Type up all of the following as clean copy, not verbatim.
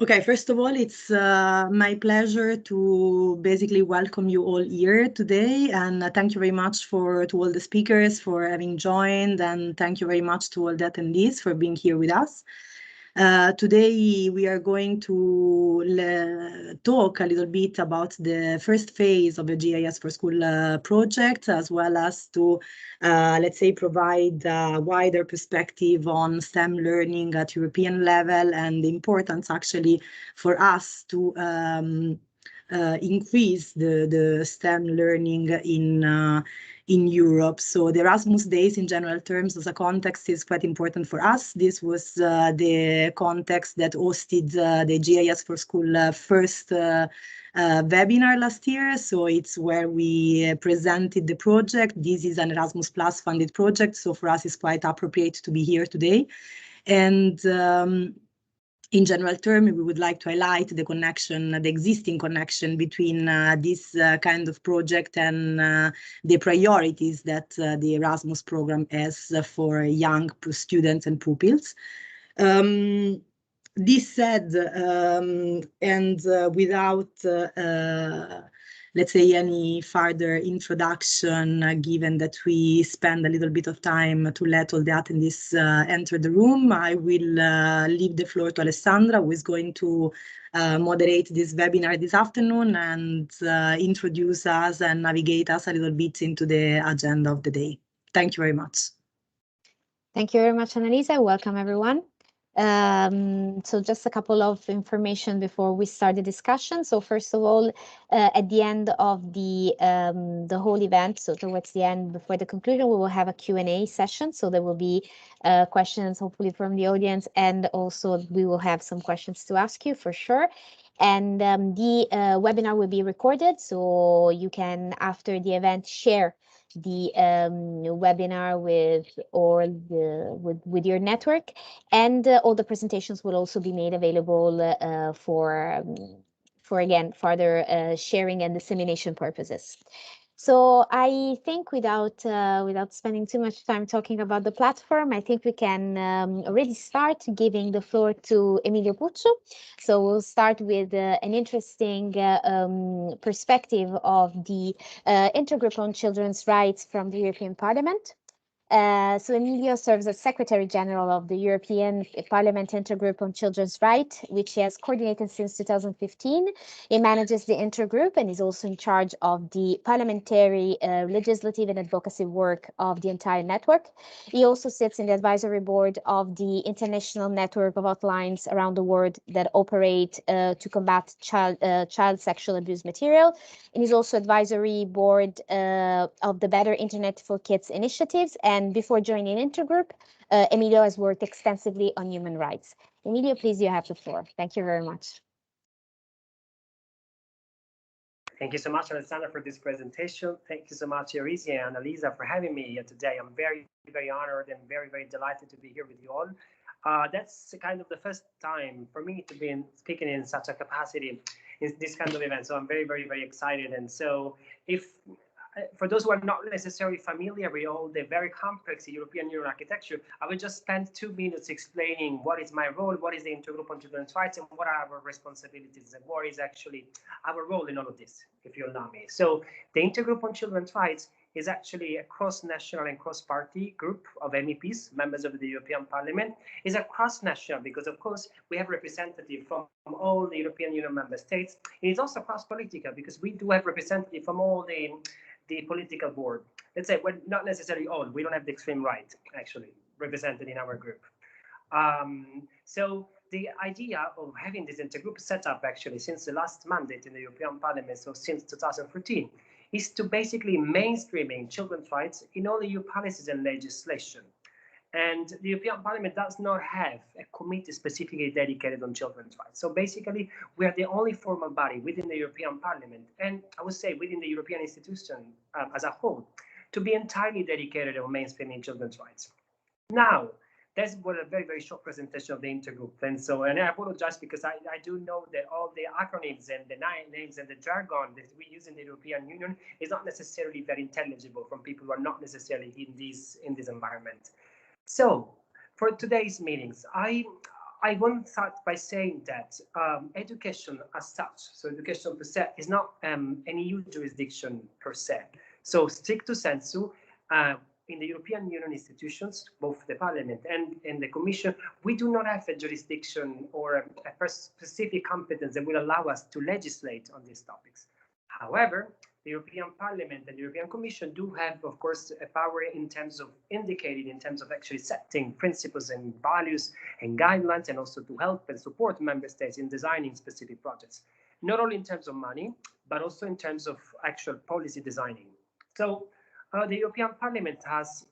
Okay, first of all, it's my pleasure to basically welcome you all here today, and thank you very much to all the speakers for having joined, and thank you very much to all the attendees for being here with us. Today we are going to talk a little bit about the first phase of the GIS for School project, as well as to, let's say, provide a wider perspective on STEM learning at European level and the importance actually for us to increase the STEM learning in Europe. So the Erasmus days in general terms as a context is quite important for us. This was the context that hosted the GIS for School first webinar last year. So it's where we presented the project. This is an Erasmus Plus funded project. So for us, it's quite appropriate to be here today. And in general terms, we would like to highlight the connection, the existing connection between this kind of project and the priorities that the Erasmus program has for young students and pupils. This said, and without let's say any further introduction, given that we spend a little bit of time to let all the attendees enter the room, I will leave the floor to Alessandra, who is going to moderate this webinar this afternoon and introduce us and navigate us a little bit into the agenda of the day. Thank you very much. Thank you very much, Annalisa. Welcome, everyone. So just a couple of information before we start the discussion. So first of all, at the end of the whole event, so towards the end, before the conclusion, we will have a Q&A session. So there will be questions, hopefully from the audience, and also we will have some questions to ask you for sure. And the webinar will be recorded, so you can, after the event, share the webinar with your network, and all the presentations will also be made available for again further sharing and dissemination purposes. So I think without spending too much time talking about the platform, I think we can already start giving the floor to Emilio Puccio. So we'll start with an interesting perspective of the Intergroup on Children's Rights from the European Parliament. So Emilio serves as Secretary General of the European Parliament Intergroup on Children's Rights, which he has coordinated since 2015. He manages the intergroup and is also in charge of the parliamentary, legislative and advocacy work of the entire network. He also sits in the advisory board of the international network of hotlines around the world that operate to combat child sexual abuse material. And he's also advisory board of the Better Internet for Kids initiatives. And before joining Intergroup, Emilio has worked extensively on human rights. Emilio, please, you have the floor. Thank you very much. Thank you so much, Alessandra, for this presentation. Thank you so much, Eurizia and Annalisa, for having me here today. I'm very, very honored and very, very delighted to be here with you all. That's kind of the first time for me to be speaking in such a capacity in this kind of event. So I'm very, very, very excited. And so for those who are not necessarily familiar with all the very complex European Union architecture, I will just spend 2 minutes explaining what is my role, what is the Intergroup on Children's Rights, and what are our responsibilities, and what is actually our role in all of this, if you allow me. So the Intergroup on Children's Rights is actually a cross-national and cross-party group of MEPs, members of the European Parliament. It's a cross-national because, of course, we have representatives from all the European Union member states. And it's also cross-political because we do have representatives from all the political board. Let's say, well, not necessarily all. We don't have the extreme right, actually, represented in our group. So the idea of having this intergroup set up, actually, since the last mandate in the European Parliament, so since 2014, is to basically mainstreaming children's rights in all EU policies and legislation. And the European Parliament does not have a committee specifically dedicated on children's rights. So basically, we are the only formal body within the European Parliament, and I would say within the European institution as a whole, to be entirely dedicated on mainstreaming children's rights. Now, that's what a very, very short presentation of the intergroup. And I apologize because I do know that all the acronyms and the names and the jargon that we use in the European Union is not necessarily very intelligible from people who are not necessarily in this environment. So for today's meetings, I want to start by saying that education as such, so education per se, is not an EU jurisdiction per se. So stricto sensu, in the European Union institutions, both the Parliament and the Commission, we do not have a jurisdiction or a specific competence that will allow us to legislate on these topics. However, the European Parliament and the European Commission do have, of course, a power in terms of indicating, in terms of actually setting principles and values and guidelines, and also to help and support member states in designing specific projects, not only in terms of money, but also in terms of actual policy designing. So the European Parliament has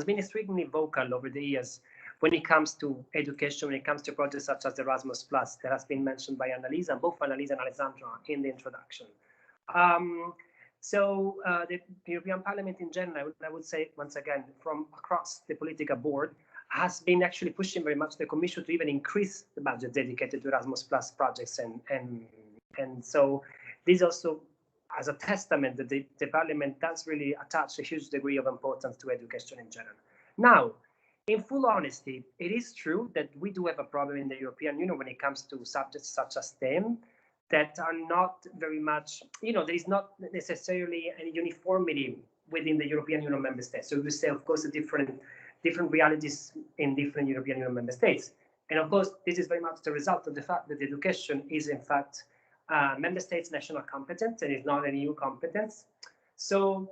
been extremely vocal over the years when it comes to education, when it comes to projects such as Erasmus Plus, that has been mentioned by Annalisa, both Annalisa and Alessandra in the introduction. The European Parliament in general, I would say, once again, from across the political board, has been actually pushing very much the Commission to even increase the budget dedicated to Erasmus Plus projects. And so this also as a testament that the Parliament does really attach a huge degree of importance to education in general. Now, in full honesty, it is true that we do have a problem in the European Union when it comes to subjects such as STEM that are not very much, there is not necessarily any uniformity within the European Union member states. So we say, of course, the different realities in different European Union member states. And of course, this is very much the result of the fact that education is, in fact, member states' national competence and is not an EU competence. So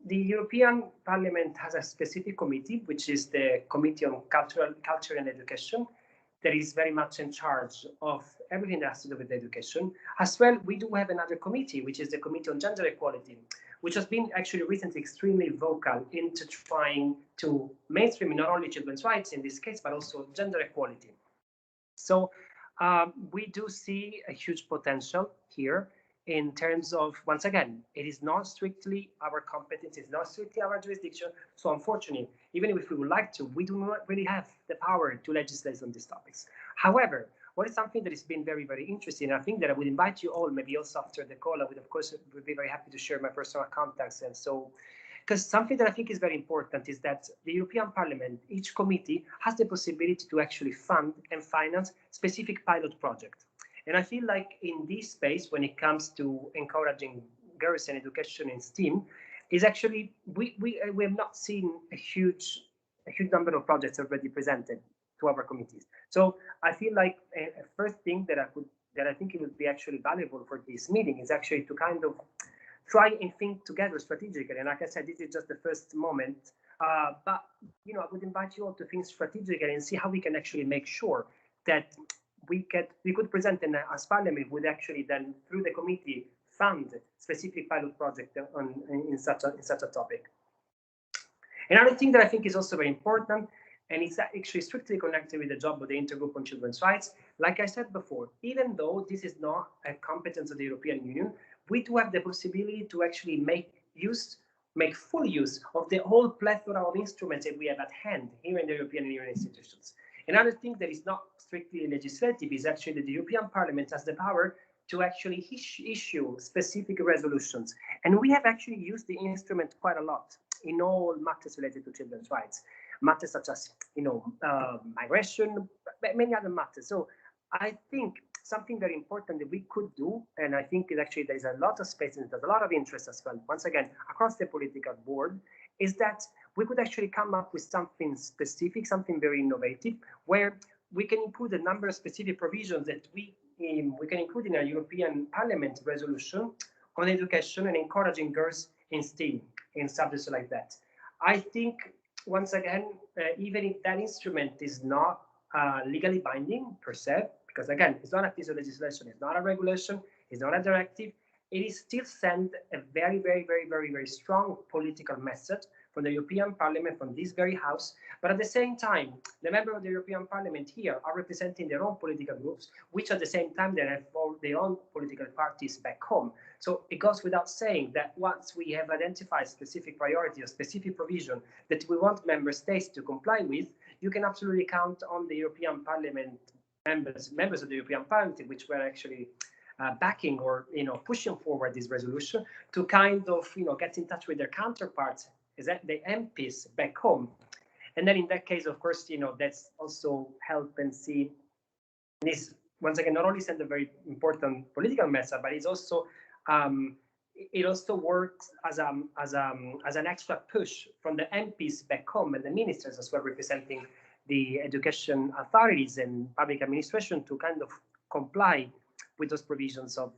the European Parliament has a specific committee, which is the Committee on Culture and Education, that is very much in charge of everything that has to do with education. As well, we do have another committee, which is the Committee on Gender Equality, which has been actually recently extremely vocal into trying to mainstream not only children's rights in this case, but also gender equality. So we do see a huge potential here in terms of, once again, it is not strictly our competence, it's not strictly our jurisdiction. So unfortunately, even if we would like to, we do not really have the power to legislate on these topics. However, what is something that has been very, very interesting, and I think that I would invite you all, maybe also after the call, I would, of course, would be very happy to share my personal contacts. And so, because something that I think is very important is that the European Parliament, each committee has the possibility to actually fund and finance specific pilot projects. And I feel like in this space, when it comes to encouraging girls and education in STEAM, is actually, we have not seen a huge number of projects already presented to our committees. So I feel like a first thing that I think it would be actually valuable for this meeting is actually to kind of try and think together strategically. And like I said, this is just the first moment. But I would invite you all to think strategically and see how we can actually make sure that we could present as Parliament would actually then through the committee fund specific pilot project in such a topic. Another thing that I think is also very important, and it's actually strictly connected with the job of the Intergroup on Children's Rights. Like I said before, even though this is not a competence of the European Union, we do have the possibility to actually make full use of the whole plethora of instruments that we have at hand here in the European Union institutions. Another thing that is not strictly legislative is actually that the European Parliament has the power to actually issue specific resolutions. And we have actually used the instrument quite a lot in all matters related to children's rights, matters such as, migration, many other matters. So I think something very important that we could do, and I think actually there's a lot of space and there's a lot of interest as well, once again, across the political board, is that we could actually come up with something specific, something very innovative, where we can include a number of specific provisions that we can include in a European Parliament resolution on education and encouraging girls in STEAM, in subjects like that. I think, once again, even if that instrument is not legally binding per se, because again, it's not a piece of legislation, it's not a regulation, it's not a directive, it is still send a very, very, very, very, very strong political message from the European Parliament, from this very house. But at the same time, the members of the European Parliament here are representing their own political groups, which at the same time, they have their own political parties back home. So it goes without saying that once we have identified specific priority or specific provision that we want member states to comply with, you can absolutely count on the European Parliament members of the European Parliament, which were actually backing or pushing forward this resolution, to kind of get in touch with their counterparts, is that the MPs back home, And then in that case, of course, that's also help and see this once again not only send a very important political message, but it's also it also works as an extra push from the MPs back home and the ministers as well, representing the education authorities and public administration to kind of comply with those provisions of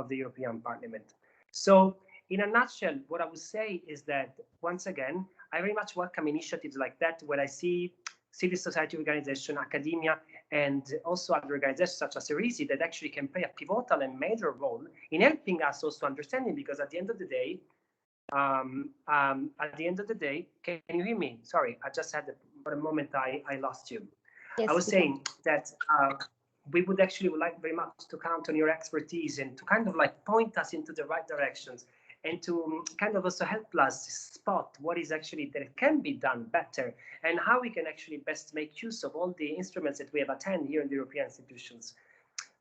the European Parliament. So in a nutshell, what I would say is that, once again, I very much welcome initiatives like that where I see civil society organization, academia, and also other organizations such as Erasmus that actually can play a pivotal and major role in helping us also understanding, because at the end of the day, can you hear me? Sorry, I just had for a moment I lost you. Yes, I was saying that we would like very much to count on your expertise and to kind of like point us into the right directions and to kind of also help us spot what is actually that can be done better and how we can actually best make use of all the instruments that we have at hand here in the European institutions.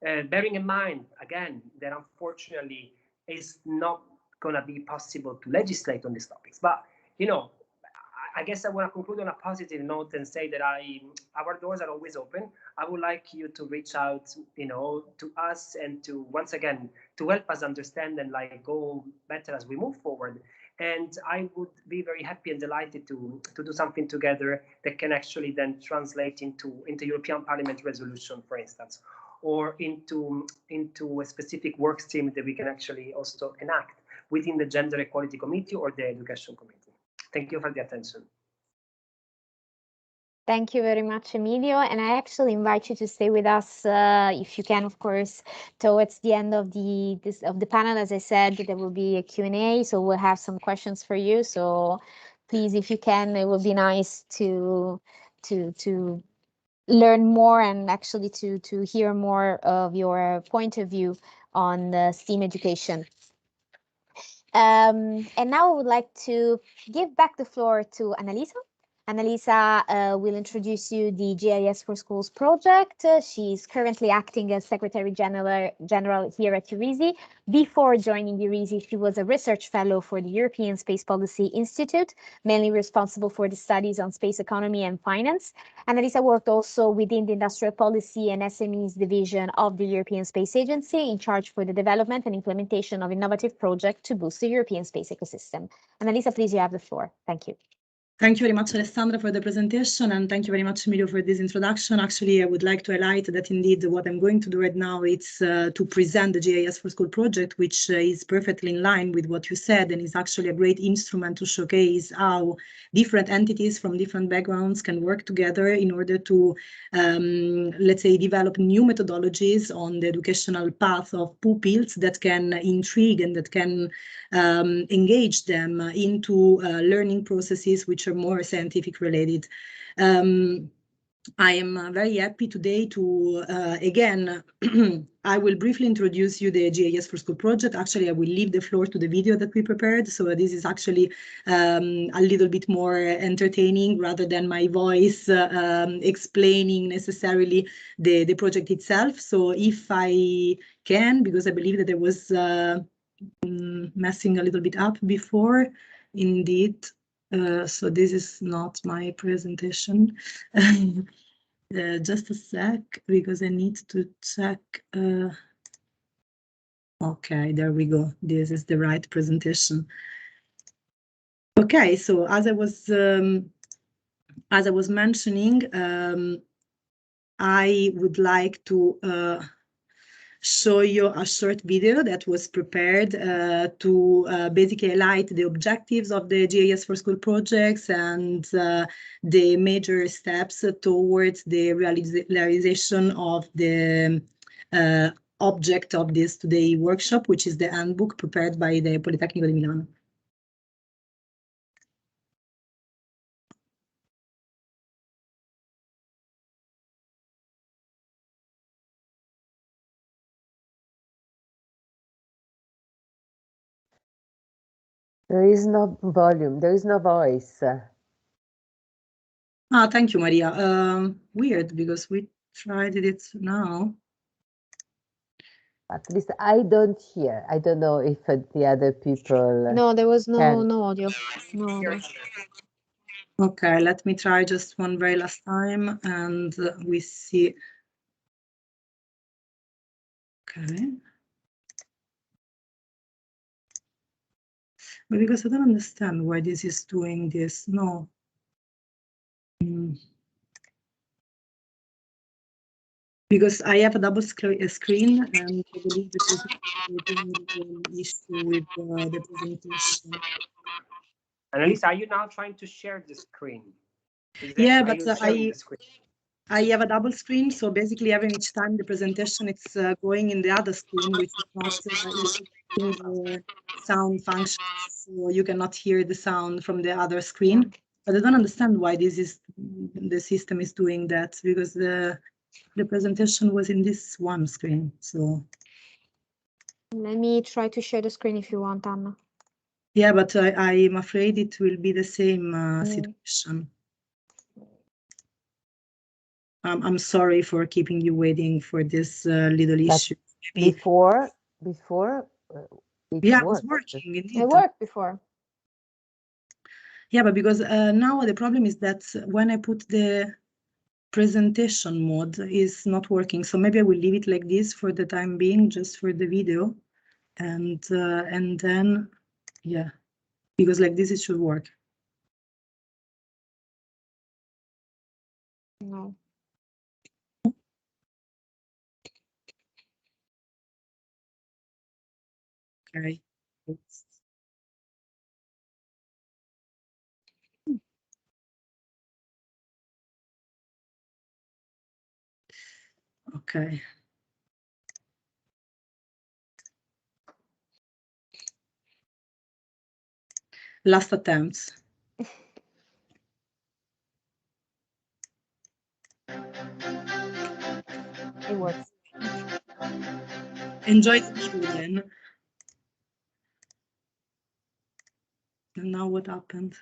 Bearing in mind, again, that unfortunately is not going to be possible to legislate on these topics. But, I guess I want to conclude on a positive note and say that our doors are always open. I would like you to reach out, to us and to, once again, to help us understand and like go better as we move forward. And I would be very happy and delighted to do something together that can actually then translate into European Parliament resolution, for instance, or into a specific work stream that we can actually also enact within the Gender Equality Committee or the Education Committee. Thank you for the attention. Thank you very much, Emilio. And I actually invite you to stay with us, if you can, of course, towards the end of the panel. As I said, there will be a Q&A, so we'll have some questions for you. So please, if you can, it would be nice to learn more and actually to hear more of your point of view on STEAM education. And now I would like to give back the floor to Annalisa. Annalisa will introduce you the GIS for Schools project. She's currently acting as Secretary General here at Eurisi. Before joining Eurisi, she was a research fellow for the European Space Policy Institute, mainly responsible for the studies on space economy and finance. Annalisa worked also within the Industrial Policy and SMEs division of the European Space Agency, in charge for the development and implementation of innovative projects to boost the European space ecosystem. Annalisa, please, you have the floor. Thank you. Thank you very much, Alessandra, for the presentation, and thank you very much, Emilio, for this introduction. Actually, I would like to highlight that indeed what I'm going to do right now is to present the GIS for School project, which is perfectly in line with what you said, and is actually a great instrument to showcase how different entities from different backgrounds can work together in order to, let's say, develop new methodologies on the educational path of pupils that can intrigue and that can engage them into learning processes which are more scientific related. I am very happy today to, again, I will briefly introduce you the GIS for School project. Actually, I will leave the floor to the video that we prepared. So this is actually a little bit more entertaining rather than my voice explaining necessarily the project itself. So if I can, because I believe that there was messing a little bit up before, indeed. So this is not my presentation. Just a sec, because I need to check. Okay, there we go. This is the right presentation. Okay, so as I was mentioning, I would like to show you a short video that was prepared to basically highlight the objectives of the GIS for School projects and the major steps towards the realization of the object of this today workshop, which is the handbook prepared by the Politecnico di Milano. There is no volume, there is no voice. Ah, thank you, Maria. Weird, because we tried it now. At least I don't hear. I don't know if the other people. No, there was no audio. No audio. Okay, let me try just one very last time and we see. Okay. But because I don't understand why this is doing this. No. Because I have a double screen and I believe this is the issue with the presentation. Annalisa, are you now trying to share the screen? Yeah, but I have a double screen, so basically every each time the presentation it's going in the other screen, which is not the sound function, so you cannot hear the sound from the other screen. Yeah. But I don't understand why the system is doing that, because the presentation was in this one screen. So let me try to share the screen if you want, Anna. Yeah, but I'm afraid it will be the same situation. I'm sorry for keeping you waiting for this little issue. Maybe. Before yeah, it was working. Indeed. It worked before. Yeah, but because now the problem is that when I put the presentation mode, is not working. So maybe I will leave it like this for the time being, just for the video, and then yeah, because like this it should work. No. Okay. Okay. Last attempts. It works. Enjoy the video then. And now what happened?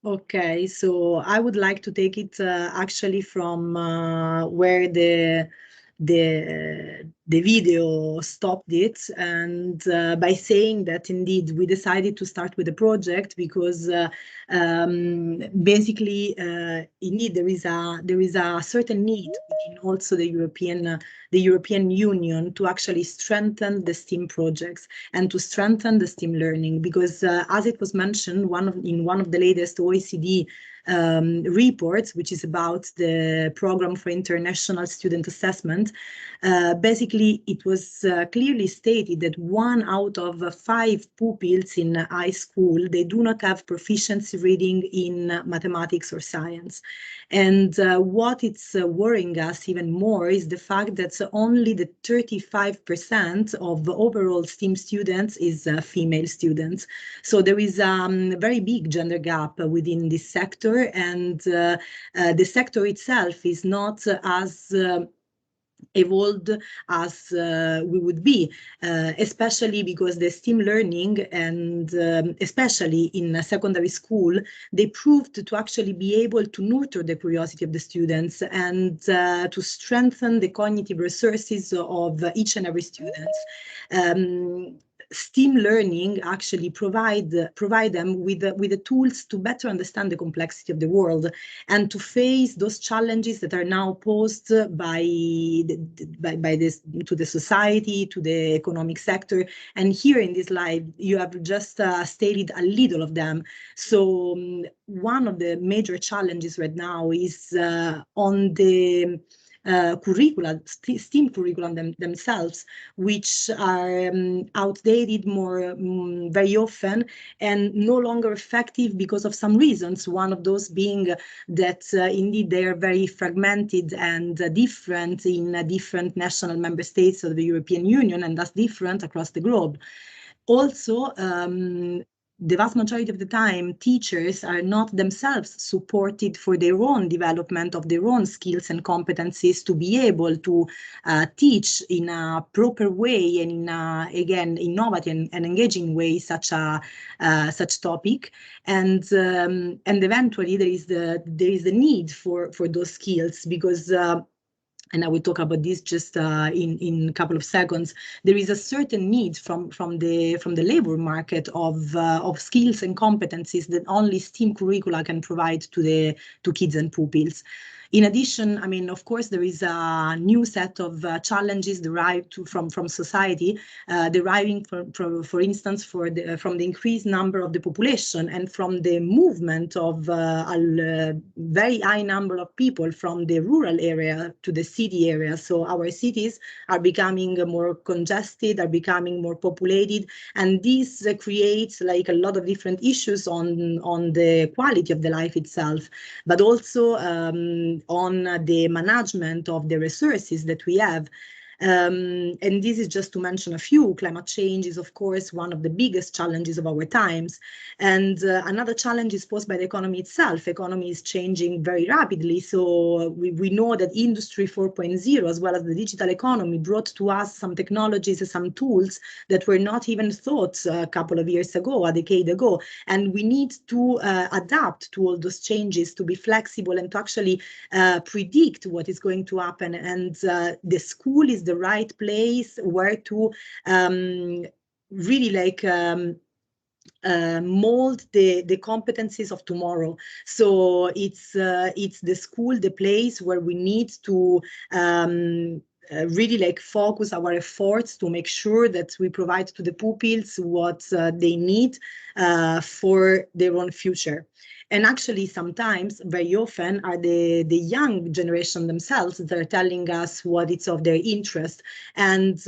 Okay, so I would like to take it actually from where the video stopped it, and by saying that indeed we decided to start with the project because basically indeed there is a certain need within also the European Union to actually strengthen the STEAM projects and to strengthen the STEAM learning, because as it was mentioned, in one of the latest OECD report, which is about the program for international student assessment. Basically, it was clearly stated that 1 out of 5 pupils in high school, they do not have proficiency reading in mathematics or science. And what it's worrying us even more is the fact that only the 35% of overall STEAM students is female students. So there is a very big gender gap within this sector, and the sector itself is not as evolved as we would be, especially because the STEAM learning, and especially in secondary school, they proved to actually be able to nurture the curiosity of the students and to strengthen the cognitive resources of each and every student. STEAM learning actually provide them with the tools to better understand the complexity of the world and to face those challenges that are now posed by this to the society, to the economic sector. And here in this slide, you have just stated a little of them. So one of the major challenges right now is on the curricula, STEAM curriculum themselves, which are outdated very often and no longer effective because of some reasons. One of those being that indeed they are very fragmented and different in different national member states of the European Union, and thus different across the globe. Also, the vast majority of the time, teachers are not themselves supported for their own development of their own skills and competencies to be able to teach in a proper way and in a, again, innovative and engaging way such topic. And eventually there is the need for those skills because and I will talk about this just in a couple of seconds. There is a certain need from the labor market of skills and competencies that only STEAM curricula can provide to kids and pupils. In addition, I mean, of course, there is a new set of challenges derived from society, deriving, for instance, from the increased number of the population and from the movement of a very high number of people from the rural area to the city area. So our cities are becoming more congested, are becoming more populated, and this creates like a lot of different issues on the quality of the life itself, but also on the management of the resources that we have. And this is just to mention a few. Climate change is, of course, one of the biggest challenges of our times. And another challenge is posed by the economy itself. Economy is changing very rapidly. So we know that Industry 4.0, as well as the digital economy, brought to us some technologies and some tools that were not even thought a couple of years ago, a decade ago. And we need to adapt to all those changes, to be flexible and to actually predict what is going to happen. And the school is the right place where to really like mold the competencies of tomorrow. So it's the school, the place where we need to really like focus our efforts to make sure that we provide to the pupils what they need for their own future. And actually, sometimes, very often, are the young generation themselves that are telling us what is of their interest. And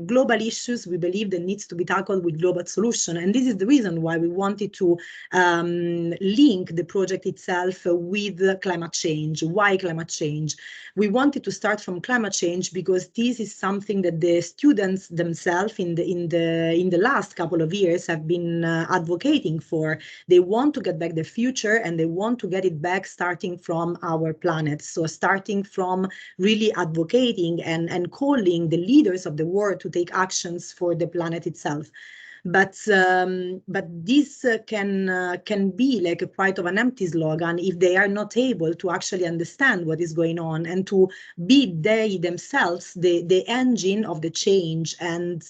global issues, we believe, that needs to be tackled with global solution. And this is the reason why we wanted to link the project itself with climate change. Why climate change? We wanted to start from climate change because this is something that the students themselves in the last couple of years have been advocating for. They want to get back their future, and they want to get it back starting from our planet. So starting from really advocating and calling the leaders of the world to take actions for the planet itself. But this can be like a quite of an empty slogan if they are not able to actually understand what is going on and to be they themselves the engine of the change, and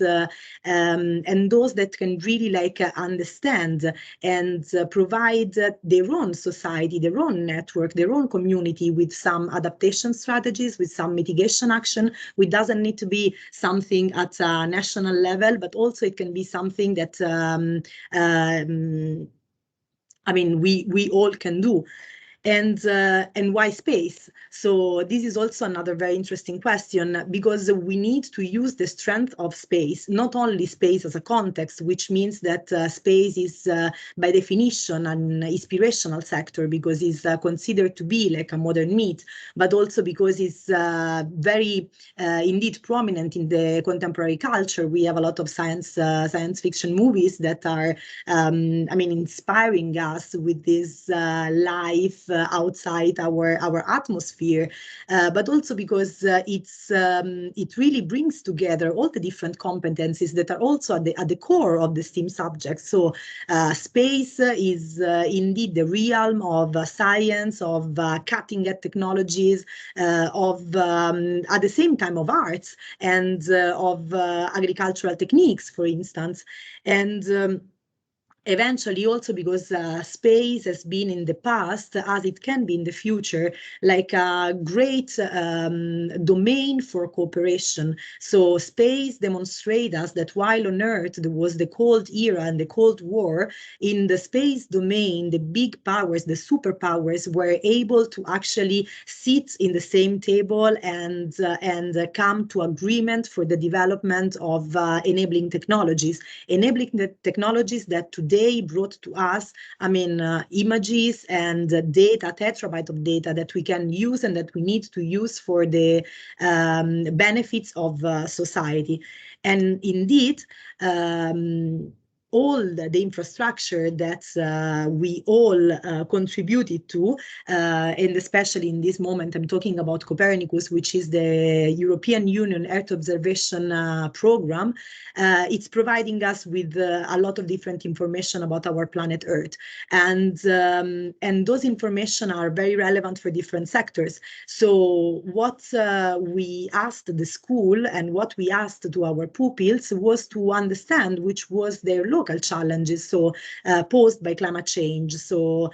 those that can really like understand and provide their own society, their own network, their own community with some adaptation strategies, with some mitigation action, which doesn't need to be something at a national level, but also it can be something that I mean we all can do. And why space? So this is also another very interesting question, because we need to use the strength of space, not only space as a context, which means that space is by definition an inspirational sector, because it's considered to be like a modern myth, but also because it's very indeed prominent in the contemporary culture. We have a lot of science fiction movies that are inspiring us with this life outside our atmosphere, but also because it really brings together all the different competencies that are also at the core of the STEAM subjects. So space is indeed the realm of science, of cutting-edge technologies, of at the same time of arts and of agricultural techniques, for instance. And eventually also because space has been in the past, as it can be in the future, like a great domain for cooperation. So space demonstrates us that while on Earth there was the Cold Era and the Cold War, in the space domain, the big powers, the superpowers, were able to actually sit in the same table and come to agreement for the development of enabling technologies that today brought to us, images and data, terabyte of data that we can use and that we need to use for the benefits of society. And indeed, all the infrastructure that we all contributed to, and especially in this moment, I'm talking about Copernicus, which is the European Union Earth Observation Program. It's providing us with a lot of different information about our planet Earth, and those information are very relevant for different sectors. So what we asked the school and what we asked to our pupils was to understand which was their local challenges, so posed by climate change. So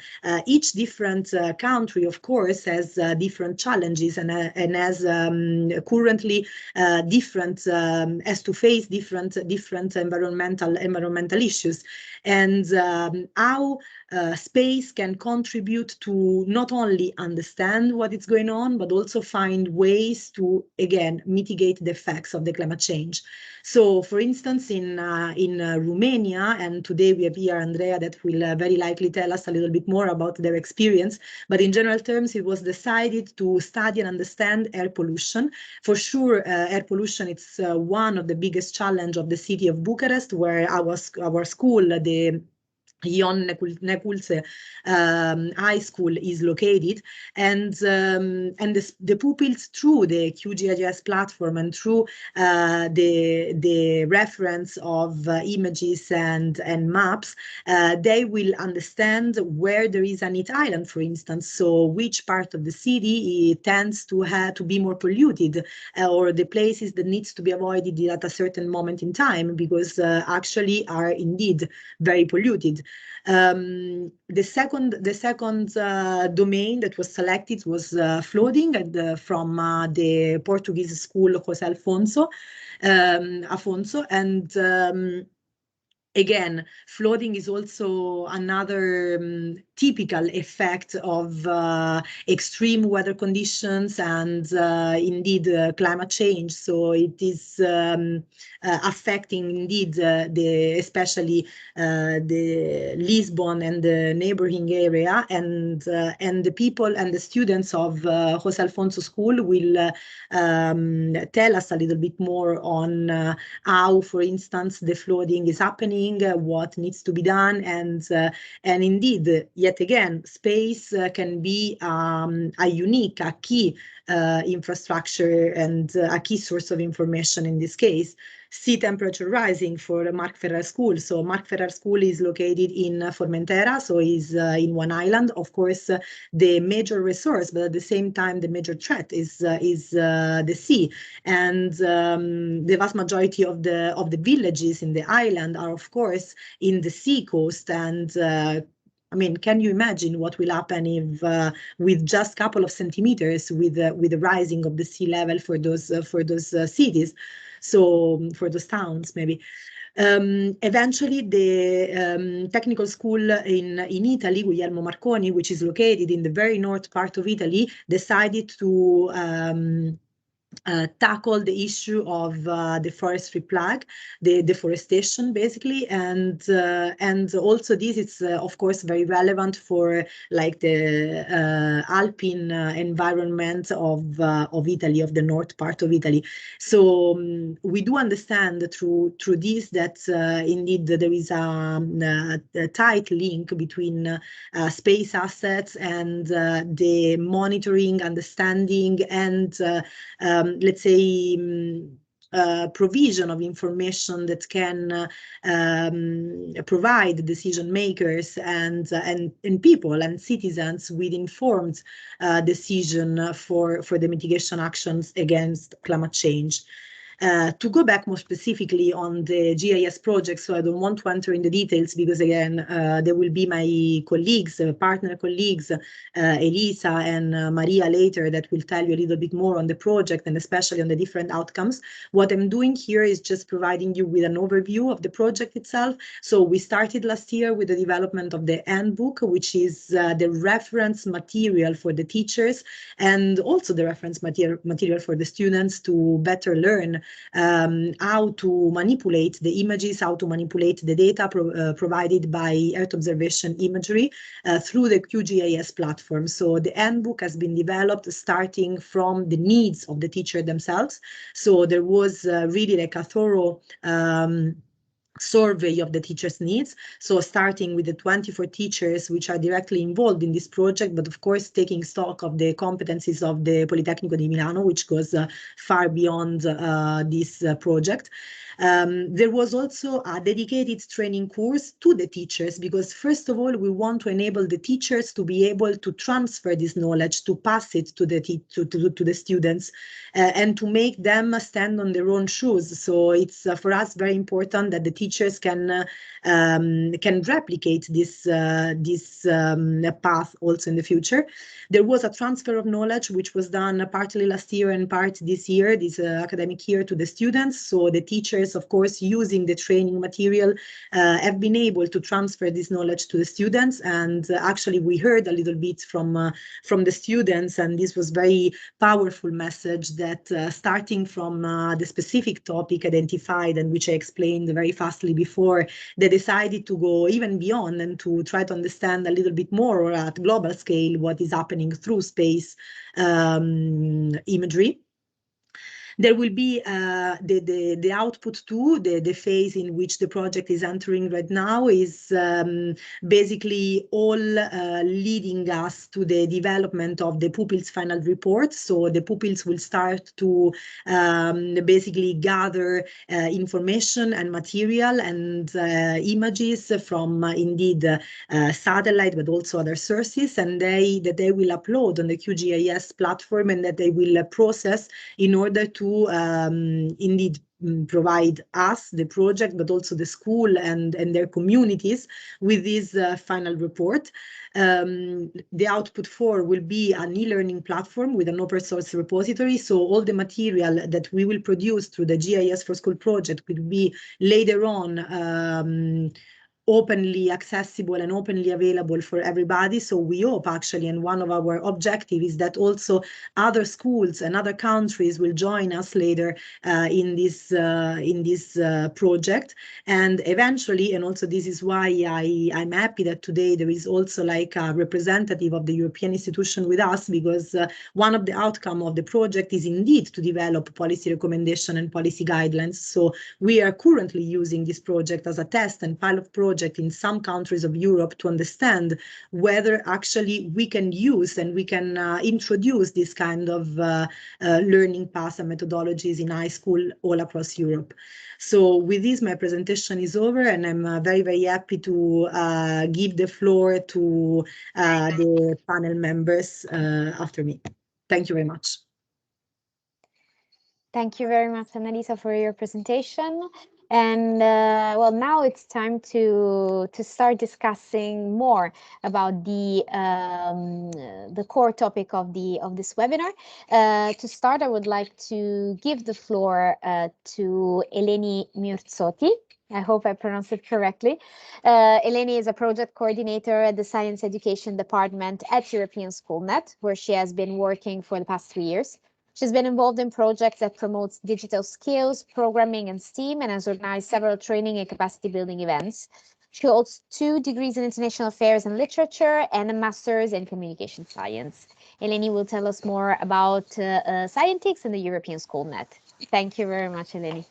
each different country, of course, has different challenges and has currently different has to face different environmental issues, and how space can contribute to not only understand what is going on, but also find ways to, again, mitigate the effects of the climate change. So, for instance, in Romania, and today we have here Andrea that will very likely tell us a little bit more about their experience, but in general terms, it was decided to study and understand air pollution. For sure, air pollution, it's one of the biggest challenge of the city of Bucharest, where our school, the Ion Neculse High School, is located, and the pupils, through the QGIS platform and through the reference of images and maps, they will understand where there is a heat island, for instance. So which part of the city tends to be more polluted, or the places that needs to be avoided at a certain moment in time, because actually are indeed very polluted. The second domain that was selected was flooding, from the Portuguese school José Afonso, and again, flooding is also another typical effect of extreme weather conditions and indeed climate change. So it is affecting indeed especially the Lisbon and the neighboring area, and the people and the students of José Alfonso School will tell us a little bit more on how, for instance, the flooding is happening, what needs to be done, and indeed, yet again, space can be a key infrastructure and a key source of information in this case. Sea temperature rising for Marc Ferrer School. So Marc Ferrer School is located in Formentera, so is in one island. Of course, the major resource, but at the same time, the major threat is the sea. And the vast majority of the villages in the island are, of course, in the sea coast. And can you imagine what will happen if, with just a couple of centimeters, with the rising of the sea level for those cities? So for those towns, maybe. Eventually, the technical school in Italy, Guglielmo Marconi, which is located in the very north part of Italy, decided to tackle the issue of the forestry plague, the deforestation, basically, and also this is of course very relevant for like the alpine environment of Italy, of the north part of Italy. So we do understand through this that indeed there is a tight link between space assets and the monitoring, understanding, and let's say, provision of information that can provide decision makers and people and citizens with informed decision for the mitigation actions against climate change. To go back more specifically on the GIS project, so I don't want to enter in the details because again, there will be my colleagues, partner colleagues, Elisa and Maria later that will tell you a little bit more on the project and especially on the different outcomes. What I'm doing here is just providing you with an overview of the project itself. So we started last year with the development of the handbook, which is the reference material for the teachers and also the reference material for the students to better learn how to manipulate the images, how to manipulate the data provided by Earth observation imagery through the QGIS platform. So the handbook has been developed starting from the needs of the teacher themselves. So there was really like a thorough survey of the teachers' needs. So starting with the 24 teachers which are directly involved in this project, but of course taking stock of the competencies of the Politecnico di Milano, which goes far beyond this project. There was also a dedicated training course to the teachers because first of all, we want to enable the teachers to be able to transfer this knowledge, to pass it to the students and to make them stand on their own shoes. So it's for us very important that the teachers can replicate this path also in the future. There was a transfer of knowledge which was done partly last year and part this year, this academic year, to the students. So the teachers, of course, using the training material, have been able to transfer this knowledge to the students. And actually, we heard a little bit from the students, and this was very powerful message that starting from the specific topic identified and which I explained very fastly before, they decided to go even beyond and to try to understand a little bit more or at global scale what is happening through space imagery. There will be the output too, the phase in which the project is entering right now is basically all leading us to the development of the pupils' final report. So the pupils will start to basically gather information and material and images from indeed satellite, but also other sources, and that they will upload on the QGIS platform and that they will process in order to indeed provide us, the project, but also the school and their communities with this final report. The output 4 will be an e-learning platform with an open source repository. So all the material that we will produce through the GIS for School project will be later on openly accessible and openly available for everybody. So we hope actually, and one of our objectives is that also other schools and other countries will join us later in this project. And eventually, and also this is why I'm happy that today there is also like a representative of the European institution with us, because one of the outcome of the project is indeed to develop policy recommendation and policy guidelines. So we are currently using this project as a test and pilot project in some countries of Europe to understand whether actually we can use and we can introduce this kind of learning paths and methodologies in high school all across Europe. So with this, my presentation is over, and I'm very, very happy to give the floor to the panel members after me. Thank you very much. Thank you very much, Annalisa, for your presentation. And well, now it's time to start discussing more about the core topic of this webinar. To start, I would like to give the floor to Eleni Mirzotti. I hope I pronounced it correctly. Eleni is a project coordinator at the Science Education Department at European SchoolNet, where she has been working for the past 3 years. She's been involved in projects that promotes digital skills, programming, and STEAM, and has organized several training and capacity building events. She holds 2 degrees in international affairs and literature and a master's in communication science. Eleni will tell us more about Scientix and the European SchoolNet. Thank you very much, Eleni.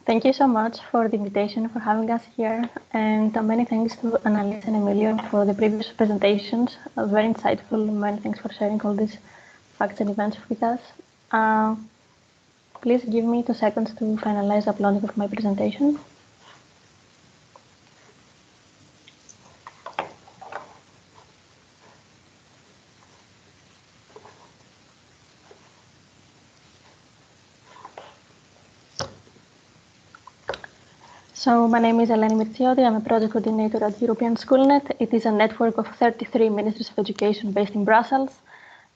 Thank you so much for the invitation, for having us here, and many thanks to Annalise and Emilio for the previous presentations. Very insightful. Many thanks for sharing all these facts and events with us. Please give me 2 seconds to finalize uploading of my presentation. So my name is Eleni Mirtsioti. I'm a project coordinator at European SchoolNet. It is a network of 33 ministries of education based in Brussels.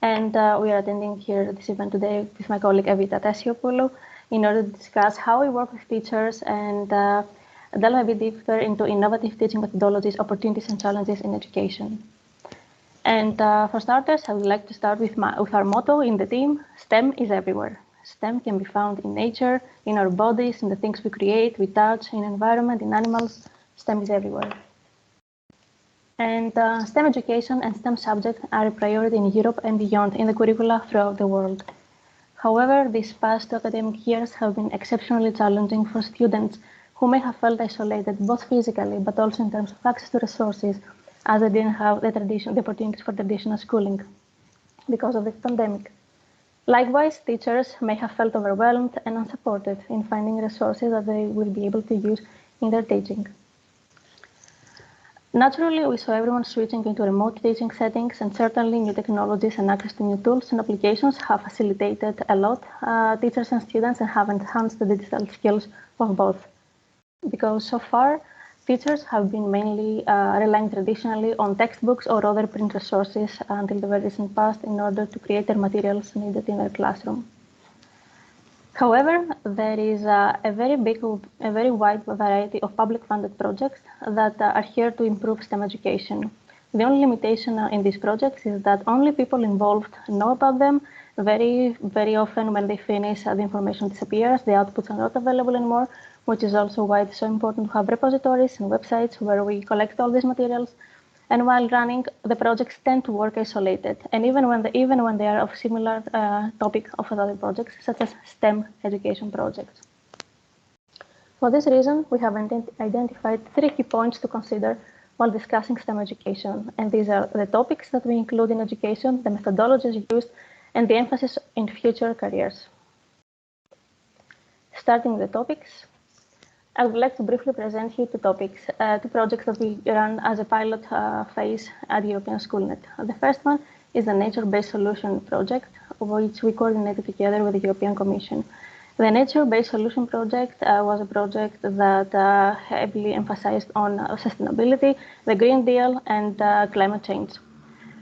And we are attending here this event today with my colleague Evita Tessiopoulou in order to discuss how we work with teachers and delve a bit deeper into innovative teaching methodologies, opportunities and challenges in education. And for starters, I would like to start with our motto in the team: STEM is everywhere. STEM can be found in nature, in our bodies, in the things we create, we touch, in environment, in animals. STEM is everywhere. And STEM education and STEM subjects are a priority in Europe and beyond in the curricula throughout the world. However, these past 2 academic years have been exceptionally challenging for students who may have felt isolated both physically but also in terms of access to resources, as they didn't have the opportunities for traditional schooling because of the pandemic. Likewise, teachers may have felt overwhelmed and unsupported in finding resources that they will be able to use in their teaching. Naturally, we saw everyone switching into remote teaching settings, and certainly new technologies and access to new tools and applications have facilitated a lot teachers and students and have enhanced the digital skills of both. Because so far, teachers have been mainly relying traditionally on textbooks or other print resources until the very recent past in order to create their materials needed in their classroom. However, there is a very wide variety of public funded projects that are here to improve STEM education. The only limitation in these projects is that only people involved know about them. Very often when they finish, the information disappears, the outputs are not available anymore, which is also why it's so important to have repositories and websites where we collect all these materials. And while running, the projects tend to work isolated, and even when they are of similar topic of other projects, such as STEM education projects. For this reason, we have identified 3 key points to consider while discussing STEM education, and these are the topics that we include in education, the methodologies used, and the emphasis in future careers. Starting with the topics, I would like to briefly present you 2 topics, 2 projects that we run as a pilot phase at European SchoolNet. The first one is the Nature-Based Solution project, which we coordinated together with the European Commission. The Nature-Based Solution project was a project that heavily emphasized on sustainability, the Green Deal, and climate change.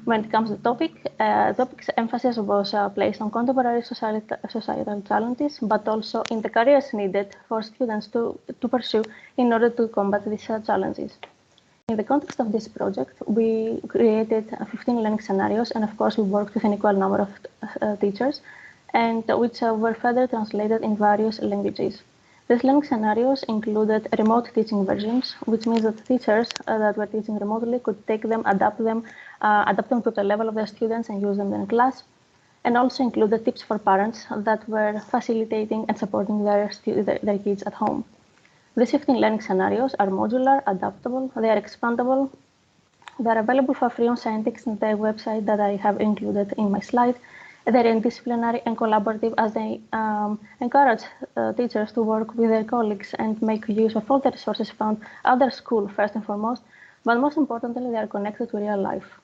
When it comes to topic's emphasis was placed on contemporary societal challenges, but also in the careers needed for students to pursue in order to combat these challenges. In the context of this project, we created 15 learning scenarios, and of course we worked with an equal number of teachers, and which were further translated in various languages. These learning scenarios included remote teaching versions, which means that teachers that were teaching remotely could take them, adapt them to the level of their students and use them in class, and also included tips for parents that were facilitating and supporting their kids at home. These 15 learning scenarios are modular, adaptable, they are expandable, they are available for free on Scientix and their website that I have included in my slide. They're interdisciplinary and collaborative as they encourage teachers to work with their colleagues and make use of all the resources found at their school, first and foremost, but most importantly, they are connected to real life.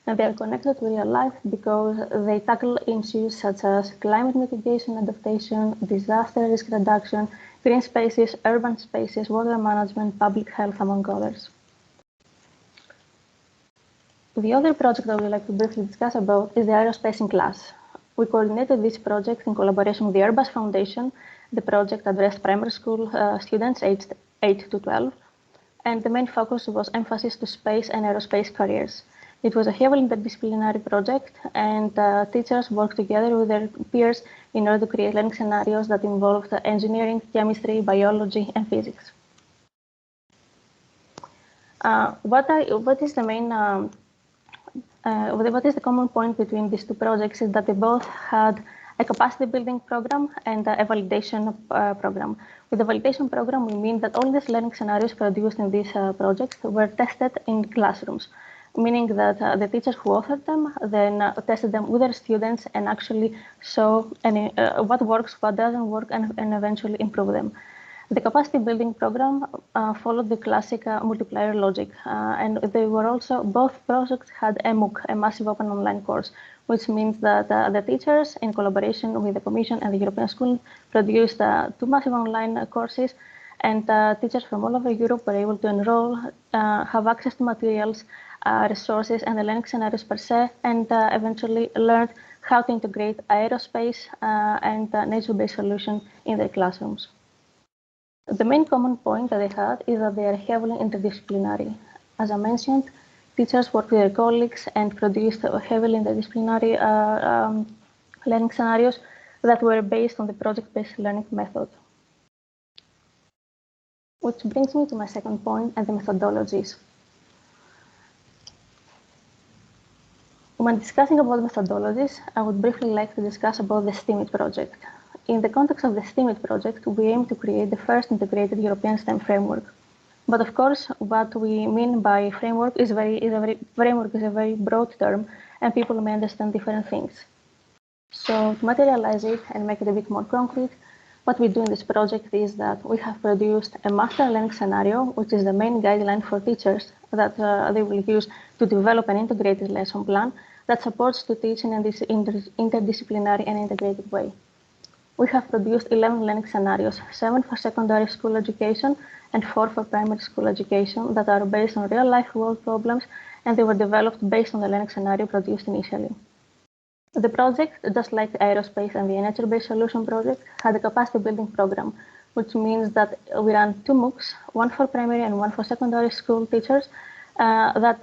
And they are connected to real life because they tackle issues such as climate mitigation, adaptation, disaster risk reduction, green spaces, urban spaces, water management, public health, among others. The other project I would like to briefly discuss about is the Aerospace in Class. We coordinated this project in collaboration with the Airbus Foundation The project addressed primary school students aged 8 to 12, and the main focus was emphasis to space and aerospace careers. It was a heavily interdisciplinary project, and teachers worked together with their peers in order to create learning scenarios that involved engineering, chemistry, biology, and physics. What is the common point between these two projects is that they both had a capacity building program and a validation program. With the validation program, we mean that all these learning scenarios produced in this project were tested in classrooms, meaning that the teachers who authored them then tested them with their students and actually saw what works, what doesn't work, and eventually improve them. The capacity building program followed the classic multiplier logic, and they were also, both projects had a MOOC, a massive open online course, which means that the teachers, in collaboration with the Commission and the European School, produced two massive online courses, and teachers from all over Europe were able to enroll, have access to materials, resources, and the learning scenarios per se, and eventually learned how to integrate aerospace and nature-based solutions in their classrooms. The main common point that they had is that they are heavily interdisciplinary. As I mentioned, teachers worked with their colleagues and produced heavily interdisciplinary learning scenarios that were based on the project-based learning method. Which brings me to my second point and the methodologies. When discussing about methodologies, I would briefly like to discuss about the STEAMIT project. In the context of the STEAMIT project, we aim to create the first integrated European STEM framework. But of course, what we mean by framework is a very broad term, and people may understand different things. So to materialize it and make it a bit more concrete, what we do in this project is that we have produced a master learning scenario, which is the main guideline for teachers that they will use to develop an integrated lesson plan that supports to teaching in this interdisciplinary and integrated way. We have produced 11 learning scenarios, 7 for secondary school education and 4 for primary school education that are based on real-life world problems, and they were developed based on the learning scenario produced initially. The project, just like the aerospace and the nature-based solution project, had a capacity building program, which means that we ran 2 MOOCs, one for primary and one for secondary school teachers, that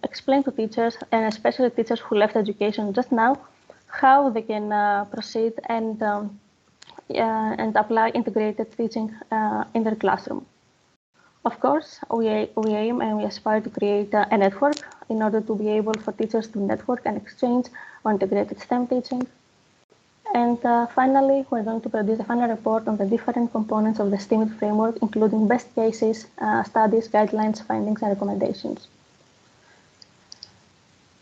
explain to teachers, and especially teachers who left education just now, how they can proceed and apply integrated teaching in their classroom. Of course, we aim and we aspire to create a network in order to be able for teachers to network and exchange on integrated STEM teaching. And finally, we're going to produce a final report on the different components of the STEAMIT framework, including best cases, studies, guidelines, findings, and recommendations.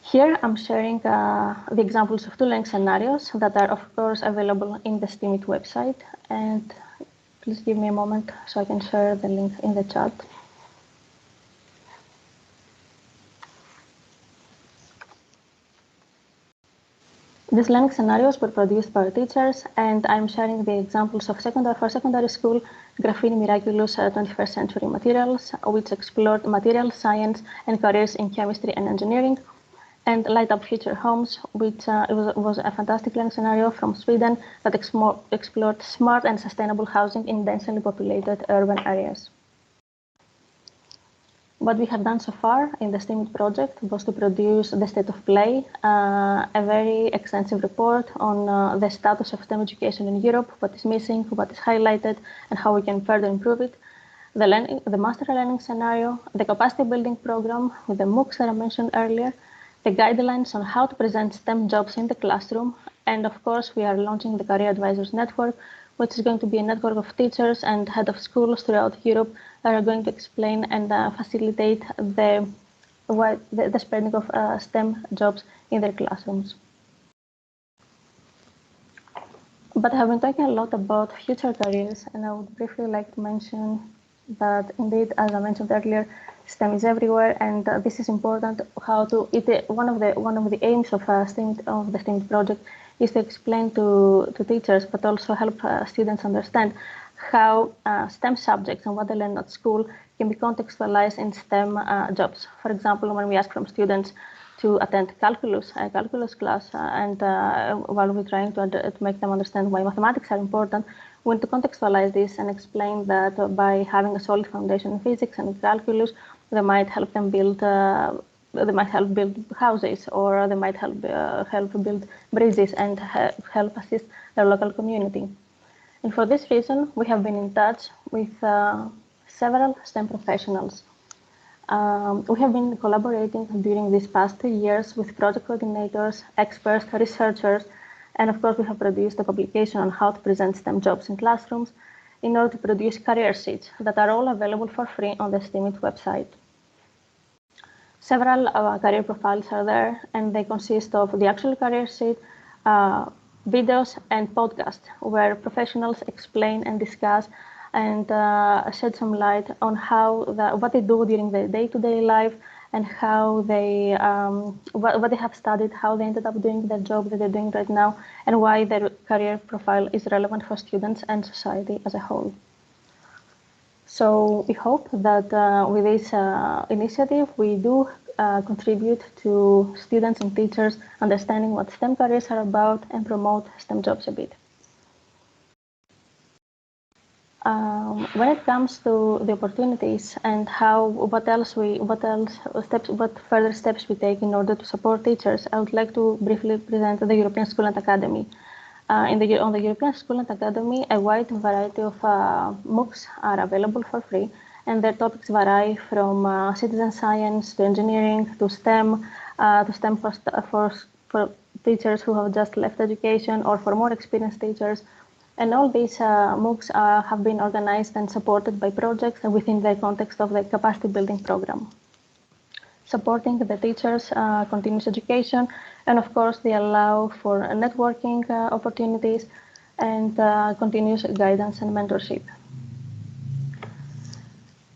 Here, I'm sharing the examples of 2 learning scenarios that are, of course, available in the STEAMIT website. And please give me a moment so I can share the link in the chat. These learning scenarios were produced by teachers, and I'm sharing the examples of secondary school, Graphene Miraculous 21st Century Materials, which explored materials science and careers in chemistry and engineering, and Light Up Future Homes, which was a fantastic learning scenario from Sweden that explored smart and sustainable housing in densely populated urban areas. What we have done so far in the STEAMIT project was to produce the state of play, a very extensive report on the status of STEM education in Europe, what is missing, what is highlighted, and how we can further improve it. The master learning scenario, the capacity building program with the MOOCs that I mentioned earlier, the guidelines on how to present STEM jobs in the classroom, and of course, we are launching the Career Advisors Network, which is going to be a network of teachers and head of schools throughout Europe that are going to explain and facilitate the spreading of STEM jobs in their classrooms. But I have been talking a lot about future careers, and I would briefly like to mention that indeed, as I mentioned earlier, STEM is everywhere, and this is important. One of the aims of the STEAMIT project is to explain to teachers, but also help students understand how STEM subjects and what they learn at school can be contextualized in STEM jobs. For example, when we ask from students to attend calculus class, and while we're trying to make them understand why mathematics are important, we want to contextualize this and explain that by having a solid foundation in physics and calculus, they might help them build houses, or they might help build bridges and help assist their local community. And for this reason, we have been in touch with several STEM professionals. We have been collaborating during these past 2 years with project coordinators, experts, researchers, and of course we have produced a publication on how to present STEM jobs in classrooms in order to produce career sheets that are all available for free on the STEMit website. Several career profiles are there, and they consist of the actual career sheet, videos, and podcasts where professionals explain and discuss and shed some light on what they do during their day-to-day life, and how they what they have studied, how they ended up doing their job that they're doing right now, and why their career profile is relevant for students and society as a whole. So we hope that with this initiative, we do contribute to students and teachers understanding what STEM careers are about and promote STEM jobs a bit. When it comes to the opportunities and what further steps we take in order to support teachers, I would like to briefly present the European School and Academy. On the European School and Academy, a wide variety of MOOCs are available for free, and their topics vary from citizen science to engineering to STEM for teachers who have just left education or for more experienced teachers. And all these MOOCs have been organized and supported by projects within the context of the capacity building program, supporting the teachers' continuous education, and of course they allow for networking opportunities and continuous guidance and mentorship.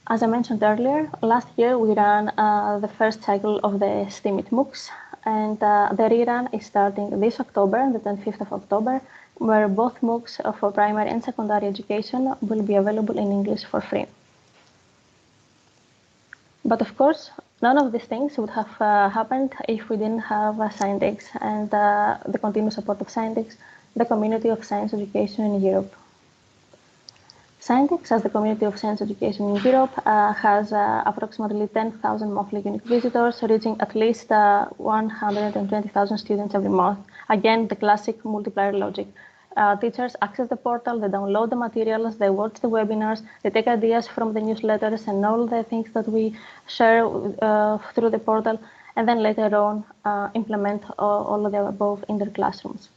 As I mentioned earlier, last year we ran the first cycle of the STEMit MOOCs, and the rerun is starting this October, the 25th of October, where both MOOCs for primary and secondary education will be available in English for free. But of course, none of these things would have happened if we didn't have Scientix and the continuous support of Scientix, the community of science education in Europe. Scientix, as the community of science education in Europe, has approximately 10,000 monthly unique visitors, reaching at least 120,000 students every month. Again, the classic multiplier logic. Teachers access the portal, they download the materials, they watch the webinars, they take ideas from the newsletters and all the things that we share through the portal, and then later on implement all of the above in their classrooms.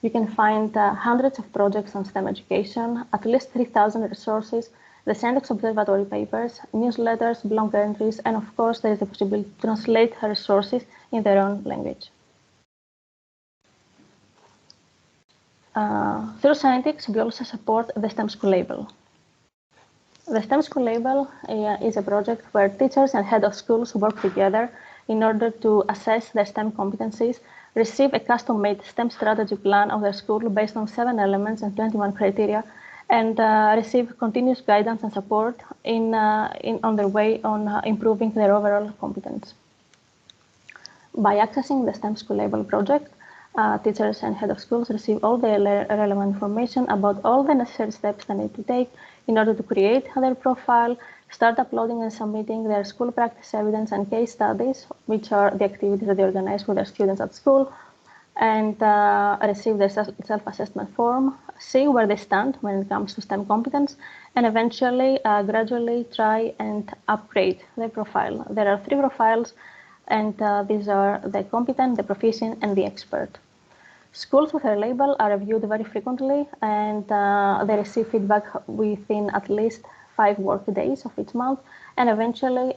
You can find hundreds of projects on STEM education, at least 3,000 resources, the Scientix observatory papers, newsletters, blog entries, and of course there is the possibility to translate resources in their own language. Through Scientix, we also support the STEM School Label. The STEM School Label is a project where teachers and head of schools work together in order to assess their STEM competencies, receive a custom-made STEM strategy plan of their school based on 7 elements and 21 criteria, and receive continuous guidance and support on their way on improving their overall competence. By accessing the STEM School Label project, teachers and head of schools receive all the relevant information about all the necessary steps they need to take in order to create their profile, start uploading and submitting their school practice evidence and case studies, which are the activities that they organize with their students at school, and receive their self-assessment form, see where they stand when it comes to STEM competence, and eventually gradually try and upgrade their profile. There are 3 profiles, and these are the competent, the proficient, and the expert. Schools with a label are reviewed very frequently, and they receive feedback within at least 5 work days of each month, and eventually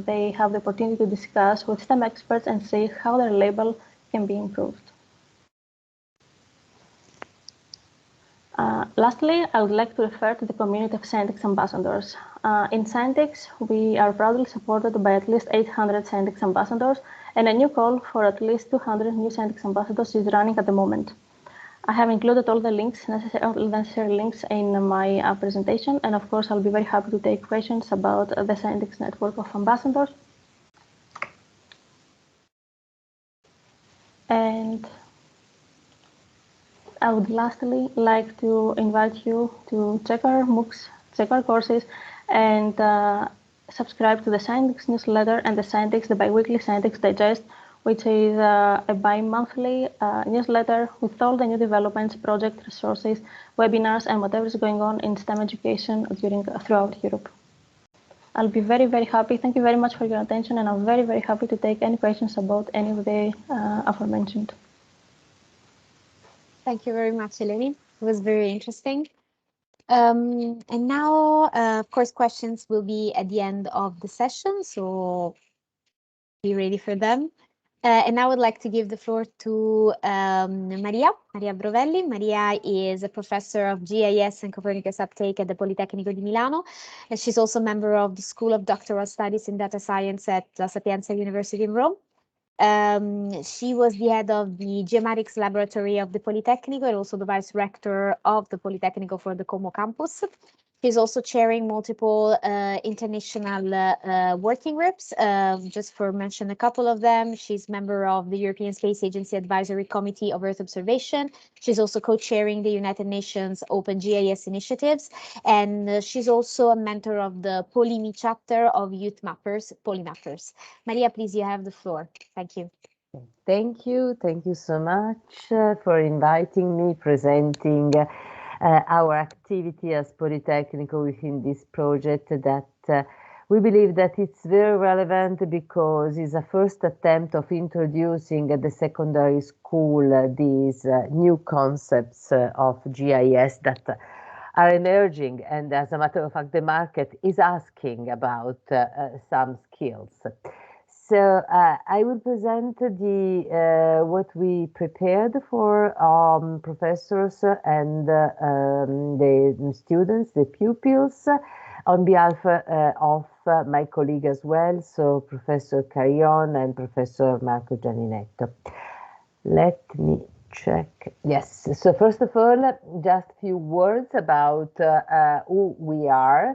they have the opportunity to discuss with STEM experts and see how their label can be improved. Lastly, I would like to refer to the community of Scientix ambassadors. In Scientix, we are proudly supported by at least 800 Scientix ambassadors, and a new call for at least 200 new Scientix ambassadors is running at the moment. I have included all the necessary links in my presentation, and of course, I'll be very happy to take questions about the Scientix network of ambassadors. And I would lastly like to invite you to check our MOOCs, check our courses, and subscribe to the Scientix newsletter and the Scientix, the bi-weekly Scientix Digest, which is a bi-monthly newsletter with all the new developments, project resources, webinars, and whatever is going on in STEM education throughout Europe. I'll be very, very happy. Thank you very much for your attention, and I'm very, very happy to take any questions about any of the aforementioned. Thank you very much, Eleni. It was very interesting. And now, of course, questions will be at the end of the session, so be ready for them. And now I would like to give the floor to Maria Brovelli. Maria is a professor of GIS and Copernicus uptake at the Politecnico di Milano. And she's also a member of the School of Doctoral Studies in Data Science at La Sapienza University in Rome. She was the head of the Geomatics Laboratory of the Politecnico and also the vice rector of the Politecnico for the Como campus. She's also chairing multiple international working groups. Just for mention a couple of them, she's member of the European Space Agency Advisory Committee of Earth Observation. She's also co-chairing the United Nations Open GIS initiatives. And she's also a mentor of the Polimi chapter of Youth Mappers, Polymappers. Maria, please, you have the floor. Thank you. Thank you. Thank you so much for inviting me, presenting our activity as Politecnico within this project that we believe that it's very relevant because it's a first attempt of introducing at the secondary school these new concepts of GIS that are emerging, and as a matter of fact the market is asking about some skills. So I will present the what we prepared for professors and the students, the pupils, on behalf of my colleague as well, so Professor Carrion and Professor Marco Gianinetto. Let me check. Yes, so first of all, just a few words about who we are.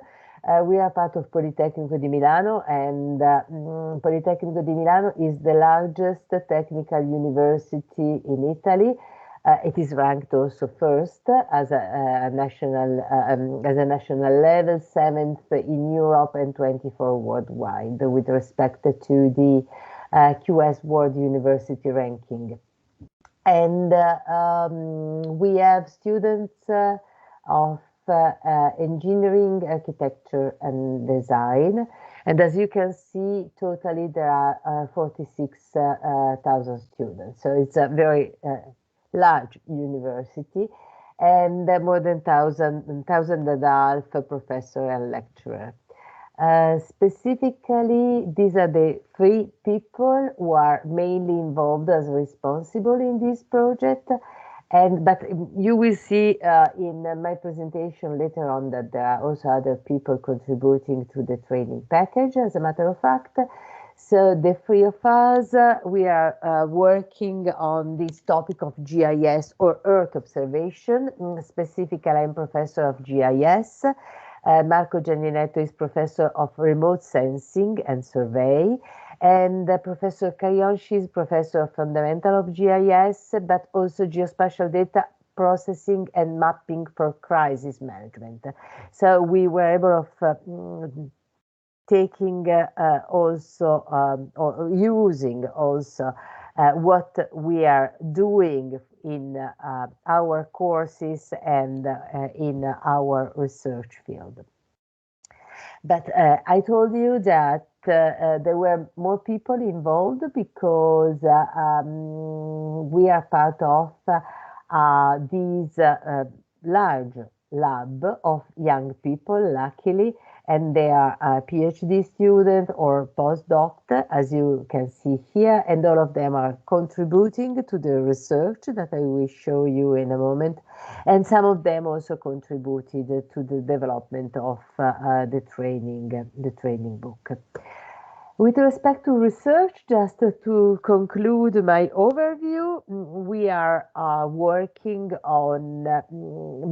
We are part of Politecnico di Milano, and Politecnico di Milano is the largest technical university in Italy. It is ranked also first as a national level, 7th in Europe and 24 worldwide with respect to the QS World University ranking. And we have students of engineering, architecture, and design. And as you can see, totally there are 46,000 students. So it's a very large university, and more than 1,000 professor and lecturer. Specifically, these are the 3 people who are mainly involved as responsible in this project. But you will see in my presentation later on that there are also other people contributing to the training package, as a matter of fact. So the 3 of us, we are working on this topic of GIS or Earth observation. Specifically, I'm professor of GIS. Marco Gianinetto is professor of remote sensing and survey. And Professor Carrion, she's professor of fundamental of GIS, but also geospatial data processing and mapping for crisis management. So we were able of taking also or using also what we are doing in our courses and in our research field. But I told you that there were more people involved because we are part of these large lab of young people, luckily, and they are PhD students or postdoc, as you can see here, and all of them are contributing to the research that I will show you in a moment, and some of them also contributed to the development of the training book. With respect to research, just to conclude my overview, we are working on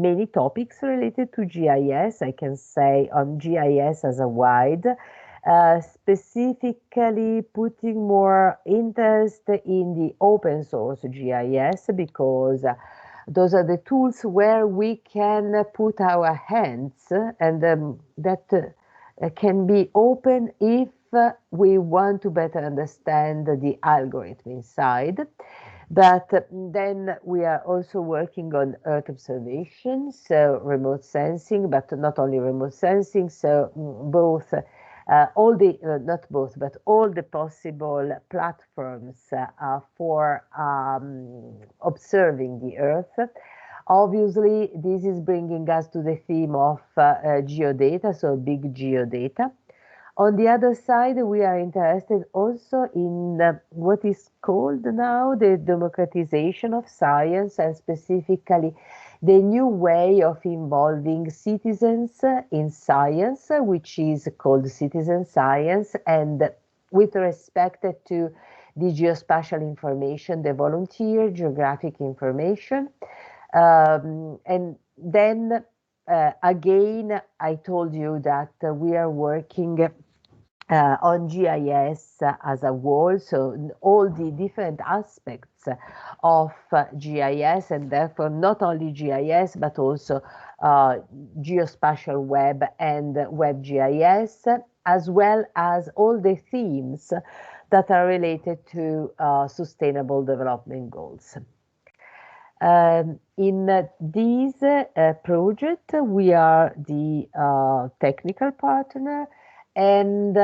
many topics related to GIS. I can say on GIS as a wide, specifically putting more interest in the open source GIS, because those are the tools where we can put our hands, and that can be open if we want to better understand the algorithm inside. But then we are also working on Earth observation, so remote sensing, but not only remote sensing, so both, all the, not both, but all the possible platforms for observing the Earth. Obviously, this is bringing us to the theme of geodata, so big geodata. On the other side, we are interested also in what is called now the democratization of science, and specifically the new way of involving citizens in science, which is called citizen science, and with respect to the geospatial information, the volunteer geographic information. And then again, I told you that we are working on GIS as a whole, so all the different aspects of GIS, and therefore not only GIS, but also geospatial web and web GIS, as well as all the themes that are related to sustainable development goals. In this project, we are the technical partner, and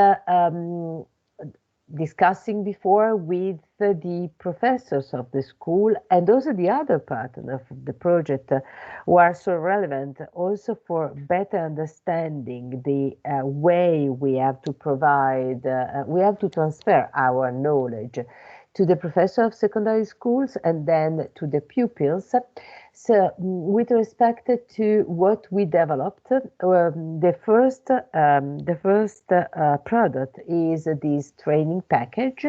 discussing before with the professors of the school, and also the other partners of the project who are so relevant also for better understanding the way we have to provide, we have to transfer our knowledge to the professor of secondary schools and then to the pupils. So with respect to what we developed, the first product is this training package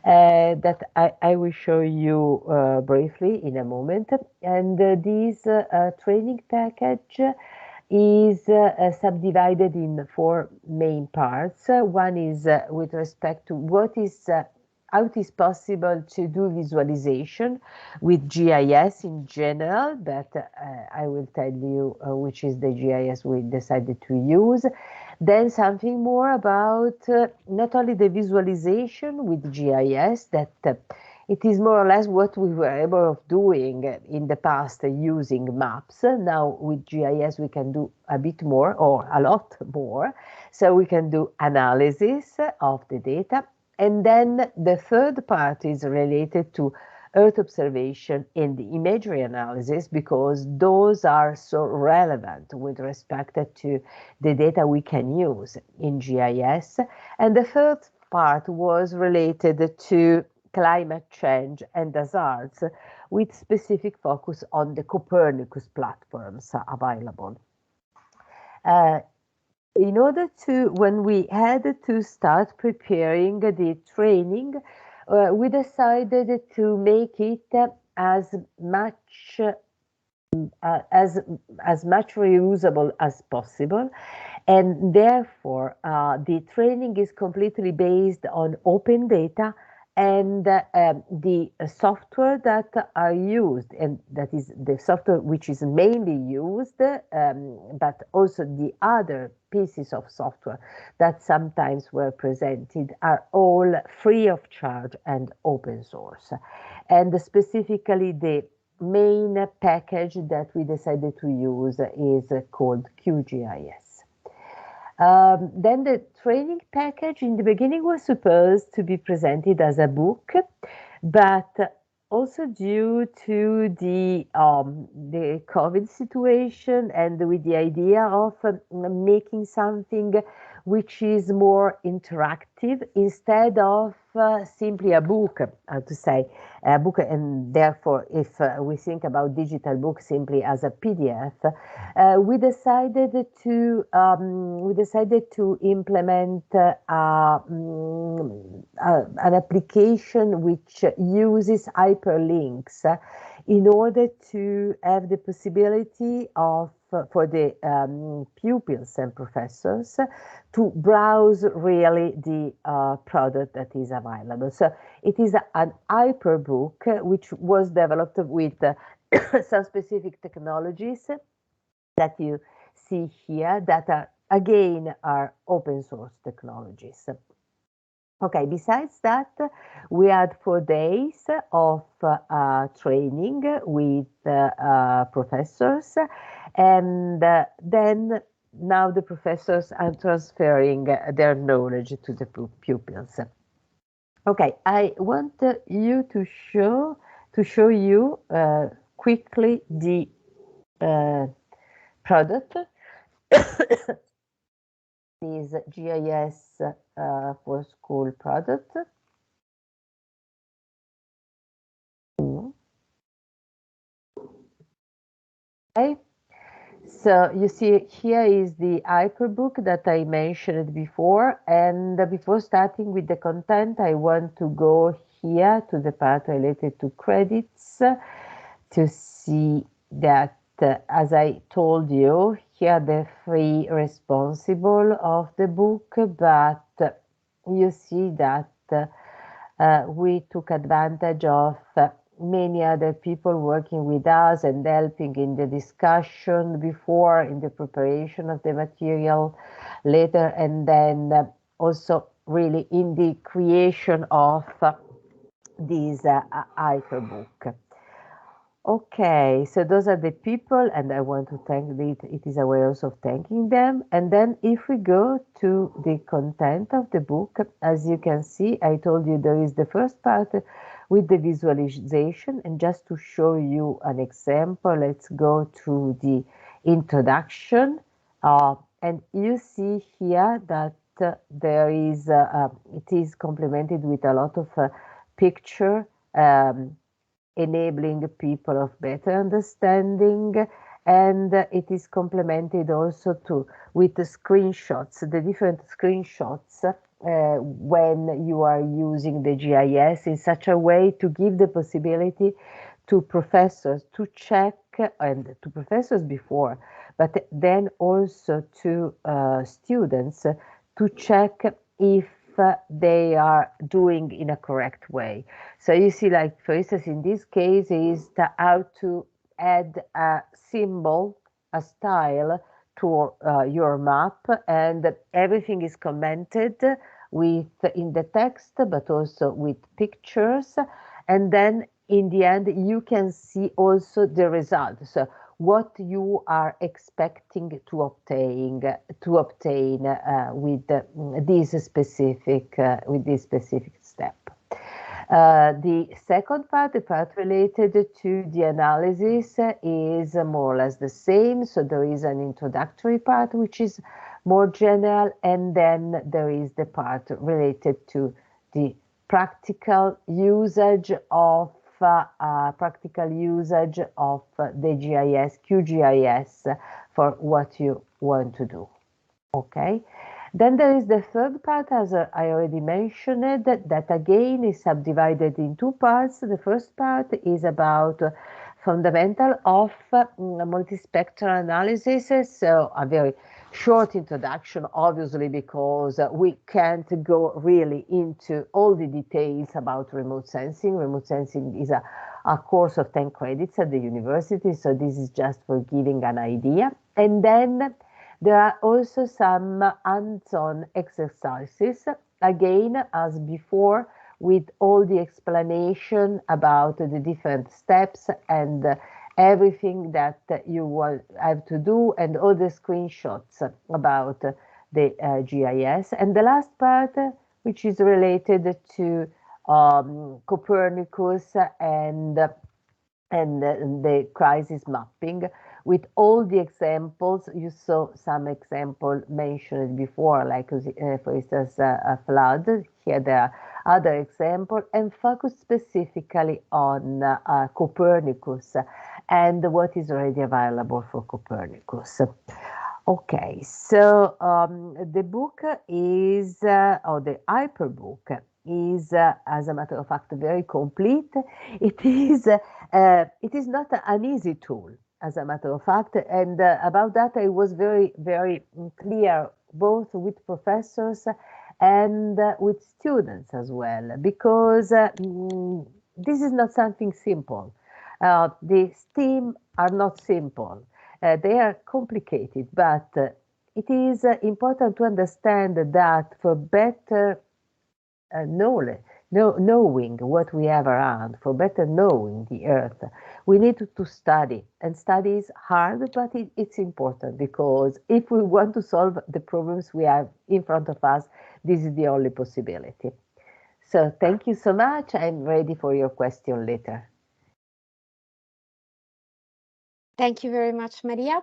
that I will show you briefly in a moment. And this training package is subdivided in 4 main parts. One is with respect to what is how it is possible to do visualization with GIS in general, but I will tell you which is the GIS we decided to use. Then something more about not only the visualization with GIS, that it is more or less what we were able of doing in the past using maps. Now with GIS we can do a bit more, or a lot more. So we can do analysis of the data. And then the third part is related to Earth observation and the imagery analysis, because those are so relevant with respect to the data we can use in GIS. And the third part was related to climate change and hazards, with specific focus on the Copernicus platforms available. In order to, when we had to start preparing the training, we decided to make it as much reusable as possible, and therefore the training is completely based on open data, and the software that are used, and that is the software which is mainly used, but also the other pieces of software that sometimes were presented, are all free of charge and open source. And specifically the main package that we decided to use is called QGIS. Then the training package in the beginning was supposed to be presented as a book, but also due to the COVID situation, and with the idea of making something which is more interactive instead of simply a book, to say a book, and therefore if we think about digital book simply as a PDF, we decided to implement an application which uses hyperlinks in order to have the possibility of for the pupils and professors to browse really the product that is available. So it is an hyperbook which was developed with some specific technologies that you see here that are again are open source technologies. Okay, besides that, we had 4 days of training with professors, and then now the professors are transferring their knowledge to the pupils. Okay, I want you to show you quickly the product. Is GIS for school product. Okay, so you see here is the hyperbook that I mentioned before, and before starting with the content, I want to go here to the part related to credits to see that, as I told you, here the 3 responsible of the book, but you see that we took advantage of many other people working with us and helping in the discussion before, in the preparation of the material later, and then also really in the creation of this hyperbook. Okay, so those are the people, and I want to thank them. It is a way also of thanking them. And then if we go to the content of the book, as you can see, I told you there is the first part with the visualization. And just to show you an example, let's go to the introduction. And you see here that there is, it is complemented with a lot of picture, enabling people of better understanding, and it is complemented also with the screenshots, the different screenshots when you are using the GIS in such a way to give the possibility to professors to check, and to professors before, but then also to students to check if they are doing in a correct way. So you see, like for instance, in this case is how to add a symbol, a style to your map, and everything is commented with in the text, but also with pictures. And then in the end, you can see also the result. So what you are expecting to obtain with this specific step. The second part, the part related to the analysis, is more or less the same. So there is an introductory part which is more general, and then there is the part related to the practical usage of the GIS, QGIS, for what you want to do. Okay. Then there is the third part, as I already mentioned, that again is subdivided in 2 parts. The first part is about fundamental of multispectral analysis. So a very short introduction, obviously, because we can't go really into all the details about remote sensing. Remote sensing is a course of 10 credits at the university, so this is just for giving an idea. And then there are also some hands-on exercises, again, as before, with all the explanation about the different steps and everything that you will have to do, and all the screenshots about the GIS. And the last part, which is related to Copernicus and the crisis mapping, with all the examples. You saw some example mentioned before, like for instance a flood. Here there are other examples, and focus specifically on Copernicus and what is already available for Copernicus. Okay, so the book is, or the hyperbook is, as a matter of fact, very complete. It is not an easy tool. as a matter of fact. And about that, I was very, very clear, both with professors and with students as well, because this is not something simple. The STEAM are not simple. They are complicated, but it is important to understand that for better knowledge, knowing what we have around, for better knowing the earth, we need to study. And study is hard, but it's important, because if we want to solve the problems we have in front of us, this is the only possibility. So thank you so much. I'm ready for your question later. Thank you very much, Maria.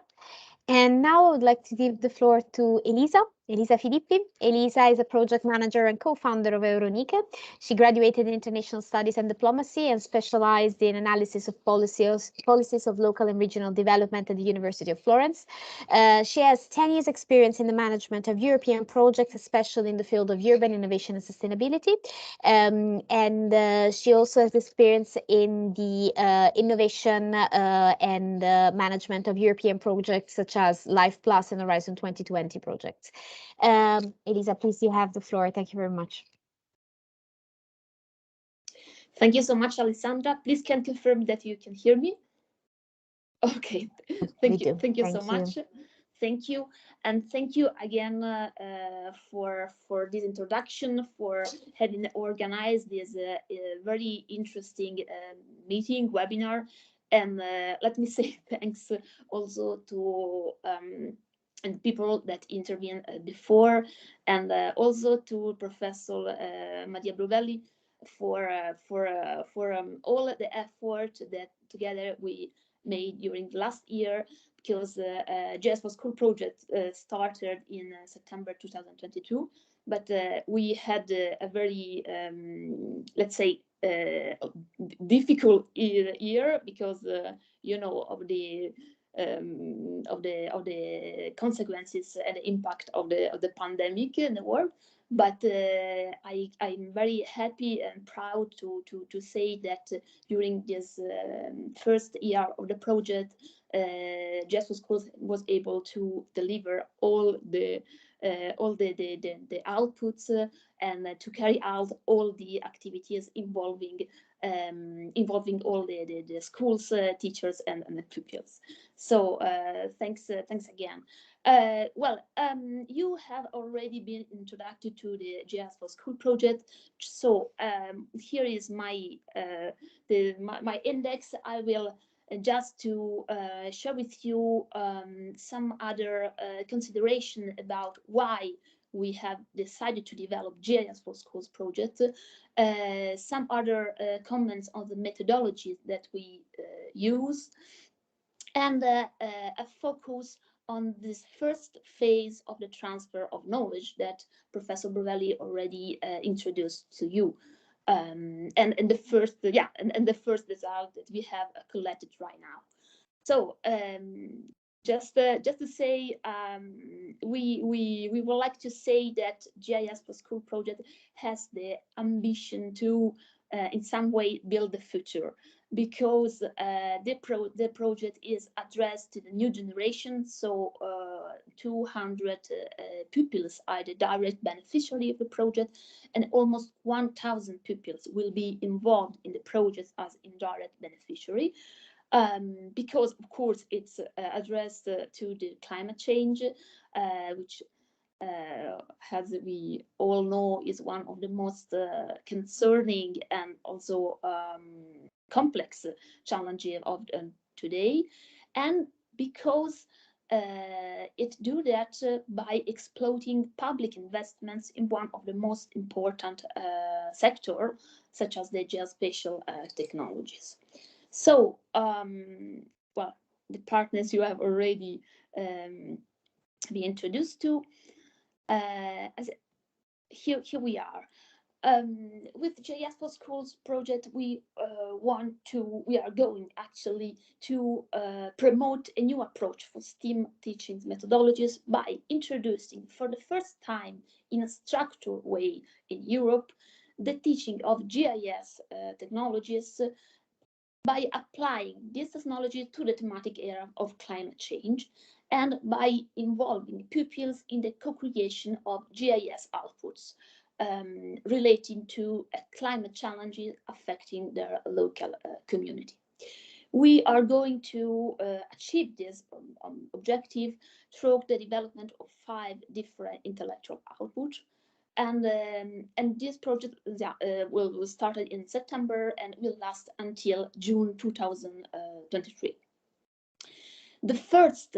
And now I would like to give the floor to Elisa Filippi. Elisa is a project manager and co-founder of Euronique. She graduated in international studies and diplomacy and specialized in analysis of policies of local and regional development at the University of Florence. She has 10 years experience in the management of European projects, especially in the field of urban innovation and sustainability. And she also has experience in the innovation and management of European projects such as Life Plus and Horizon 2020 projects. Elisa, please, you have the floor. Thank you very much. Thank you so much, Alessandra. Please can confirm that you can hear me? Okay, thank you. Thank you so much. Thank you, and thank you again for this introduction, for having organized this very interesting meeting, webinar, and let me say thanks also to and people that intervened before, and also to Professor Maria Bruvelli for all the effort that together we made during the last year, because JS for School project started in September 2022, but we had a very let's say difficult year because you know of the consequences and the impact of the pandemic in the world. But I'm very happy and proud to say that during this first year of the project, JS for Schools was able to deliver all the outputs and to carry out all the activities involving all the schools, teachers, and the pupils. So thanks again. You have already been introduced to the JS for School project. So here is my my index. I will just to share with you some other consideration about why we have decided to develop JS for Schools project, some other comments on the methodologies that we use, and a focus on this first phase of the transfer of knowledge that Professor Bruvelli already introduced to you. And the first result that we have collected right now. So just to say, we would like to say that GIS for School project has the ambition to in some way build the future, because the project is addressed to the new generation. So 200 pupils are the direct beneficiary of the project, and almost 1,000 pupils will be involved in the project as indirect beneficiary. Because of course it's addressed to the climate change, which as we all know is one of the most concerning and also complex challenges of today, and because it do that by exploiting public investments in one of the most important sector, such as the geospatial technologies. So, well, the partners you have already been introduced to. Here we are. With JS for Schools project, we are going actually to promote a new approach for STEAM teaching methodologies by introducing for the first time in a structured way in Europe the teaching of GIS technologies by applying this technology to the thematic area of climate change and by involving pupils in the co-creation of GIS outputs relating to climate challenges affecting their local community. We are going to achieve this objective through the development of 5 different intellectual outputs. And this project will start in September and will last until June 2023. The first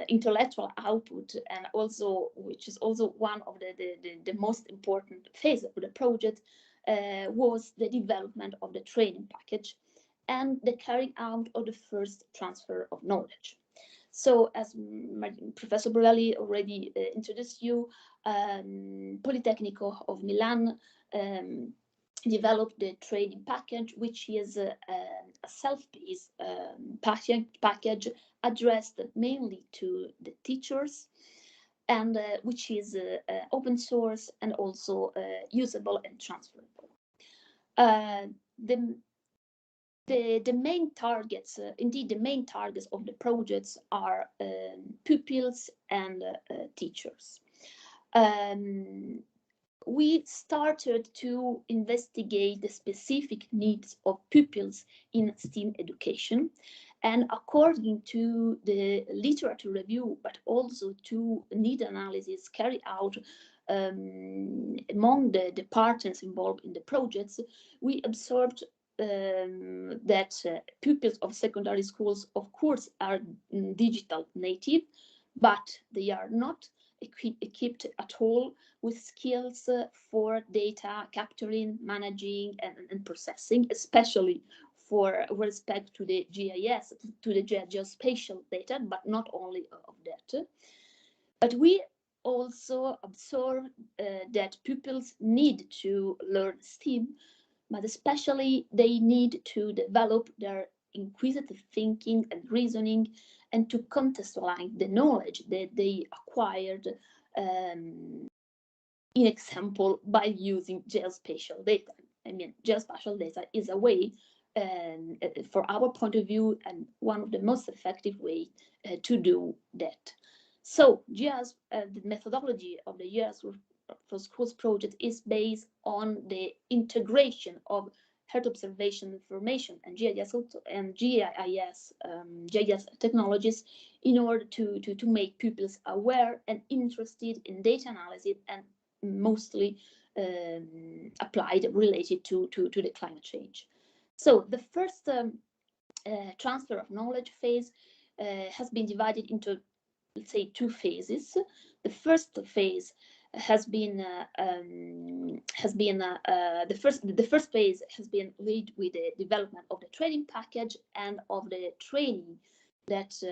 intellectual output, and also which is also one of the most important phase of the project, was the development of the training package and the carrying out of the first transfer of knowledge. So, as Professor Borelli already introduced you, Politecnico of Milan developed the training package, which is a self-paced package addressed mainly to the teachers, and which is open source and also usable and transferable. The main targets, indeed, the main targets of the projects are pupils and teachers. We started to investigate the specific needs of pupils in STEAM education, and according to the literature review, but also to need analysis carried out among the partners involved in the projects, we observed that pupils of secondary schools, of course, are digital native, but they are not equipped at all with skills for data capturing, managing, and processing, especially for respect to the GIS, to the geospatial data, but not only of that. But we also observe that pupils need to learn STEAM, but especially they need to develop their inquisitive thinking and reasoning, and to contextualize the knowledge that they acquired, in example, by using geospatial data. I mean, geospatial data is a way, for our point of view, and one of the most effective ways to do that. So, the methodology of the GIS for Schools project is based on the integration of Earth observation information and GIS technologies in order to make pupils aware and interested in data analysis, and mostly applied related to the climate change. So the first transfer of knowledge phase has been divided into, let's say, 2 phases. The first phase has been the first phase has been led with the development of the training package and of the training that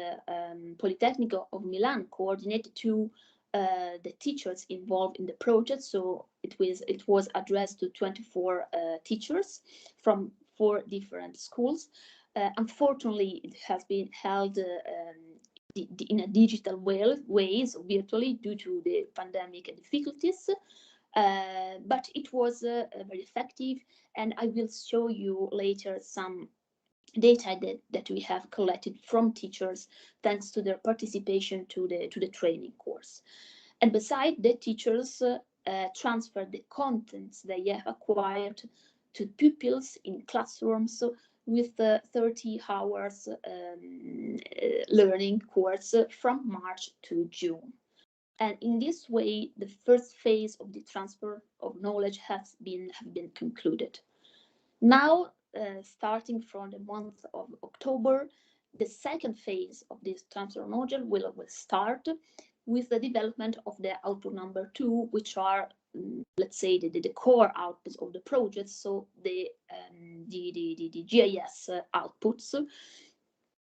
Politecnico of Milan coordinated to the teachers involved in the project. So it was addressed to 24 teachers from 4 different schools. Unfortunately, it has been held in a digital ways, virtually, due to the pandemic difficulties, but it was very effective, and I will show you later some data that we have collected from teachers thanks to their participation to the training course. And besides, the teachers transferred the contents they have acquired to pupils in classrooms with 30 hours learning course from March to June. And in this way, the first phase of the transfer of knowledge have been concluded. Now, starting from the month of October, the second phase of this transfer of knowledge will start with the development of the output number 2, which are, let's say, the core outputs of the project. So the GIS outputs,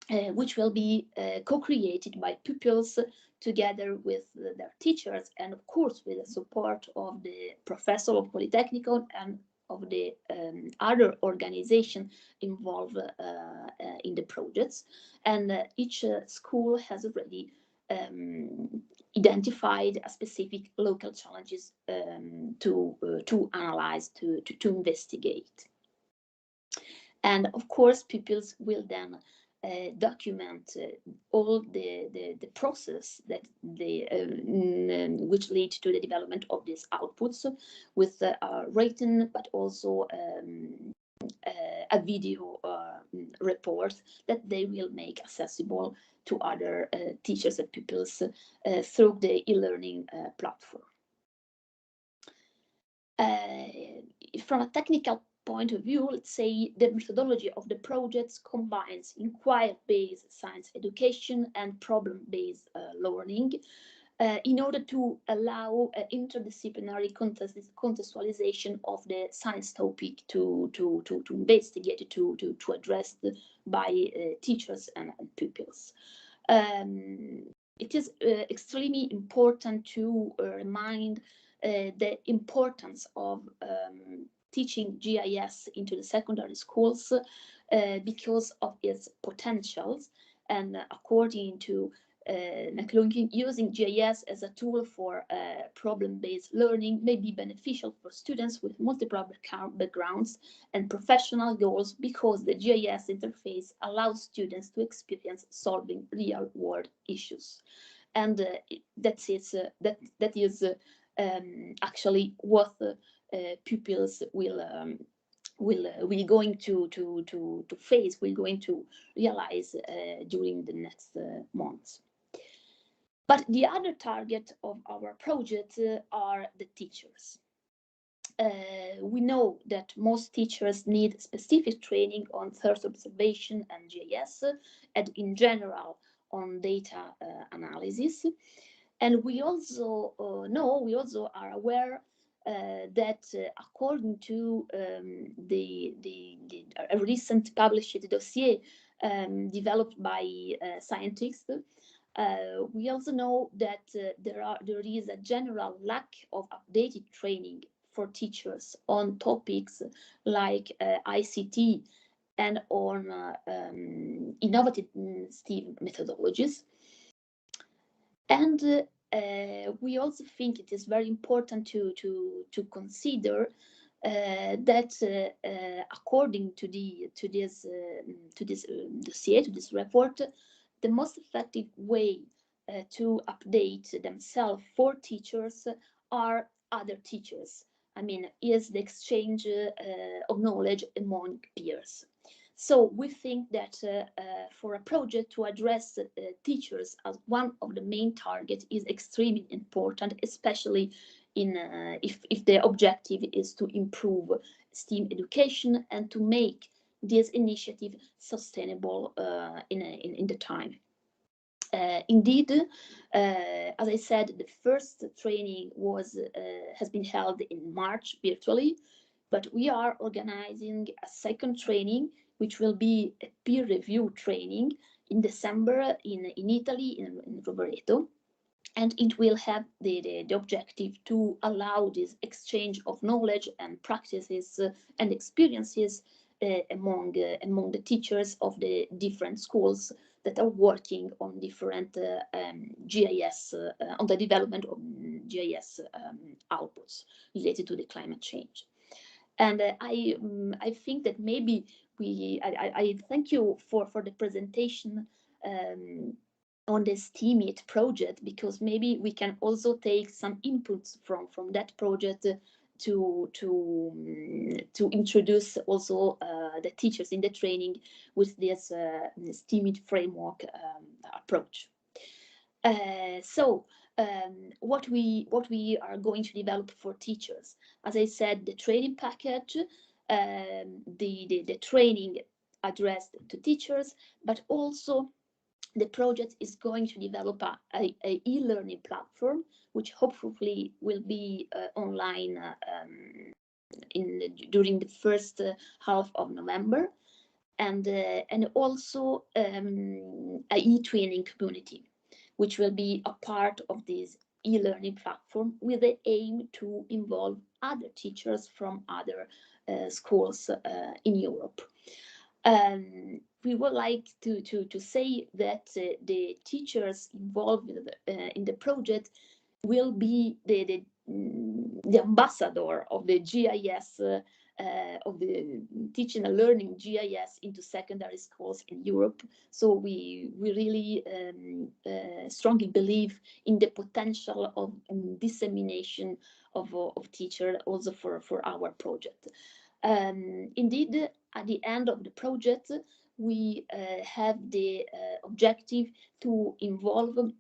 which will be co-created by pupils together with their teachers, and of course with the support of the professor of Politecnico and of the other organization involved in the projects. And each school has already identified a specific local challenges to analyze, to investigate. And of course, pupils will then document all the process that which lead to the development of these outputs with written, but also a video report that they will make accessible to other teachers and pupils through the e-learning platform. From a technical point of view, let's say the methodology of the projects combines inquiry-based science education and problem-based learning in order to allow interdisciplinary contextualization of the science topic to investigate, to address by teachers and pupils. It is extremely important to remind the importance of teaching GIS into the secondary schools because of its potentials, and according to McLaughlin, using GIS as a tool for problem-based learning may be beneficial for students with multiple backgrounds and professional goals because the GIS interface allows students to experience solving real-world issues. And that is actually what pupils will going to face, will going to realize during the next months. But the other target of our project are the teachers. We know that most teachers need specific training on thirst observation and GIS, and in general on data analysis. And we also we also are aware that according to a recent published dossier developed by scientists, we also know that there is a general lack of updated training for teachers on topics like ICT and on innovative STEAM methodologies. And we also think it is very important to consider that according to this dossier, to this report, the most effective way to update themselves for teachers are other teachers. I mean, is the exchange of knowledge among peers. So we think that for a project to address teachers as one of the main targets is extremely important, especially in if the objective is to improve STEAM education and to make this initiative sustainable in the time. Indeed, as I said, the first training has been held in March virtually, but we are organizing a second training, which will be a peer review training in December in Italy, in Rovereto. And it will have the objective to allow this exchange of knowledge and practices and experiences among the teachers of the different schools that are working on different GIS, on the development of GIS outputs related to the climate change. And I think that maybe I thank you for the presentation on the STEAMIT project, because maybe we can also take some inputs from that project to introduce also the teachers in the training with this STEAMIT framework approach. So what we are going to develop for teachers, as I said, the training package, the training addressed to teachers, but also the project is going to develop a e-learning platform, which hopefully will be online during the first half of November, and also a e-training community, which will be a part of this e-learning platform with the aim to involve other teachers from other schools in Europe. We would like to say that the teachers involved in the project will be the ambassador of the GIS of the teaching and learning GIS into secondary schools in Europe. So we really strongly believe in the potential of dissemination of teacher also for our project. Indeed, at the end of the project, we have the objective to involve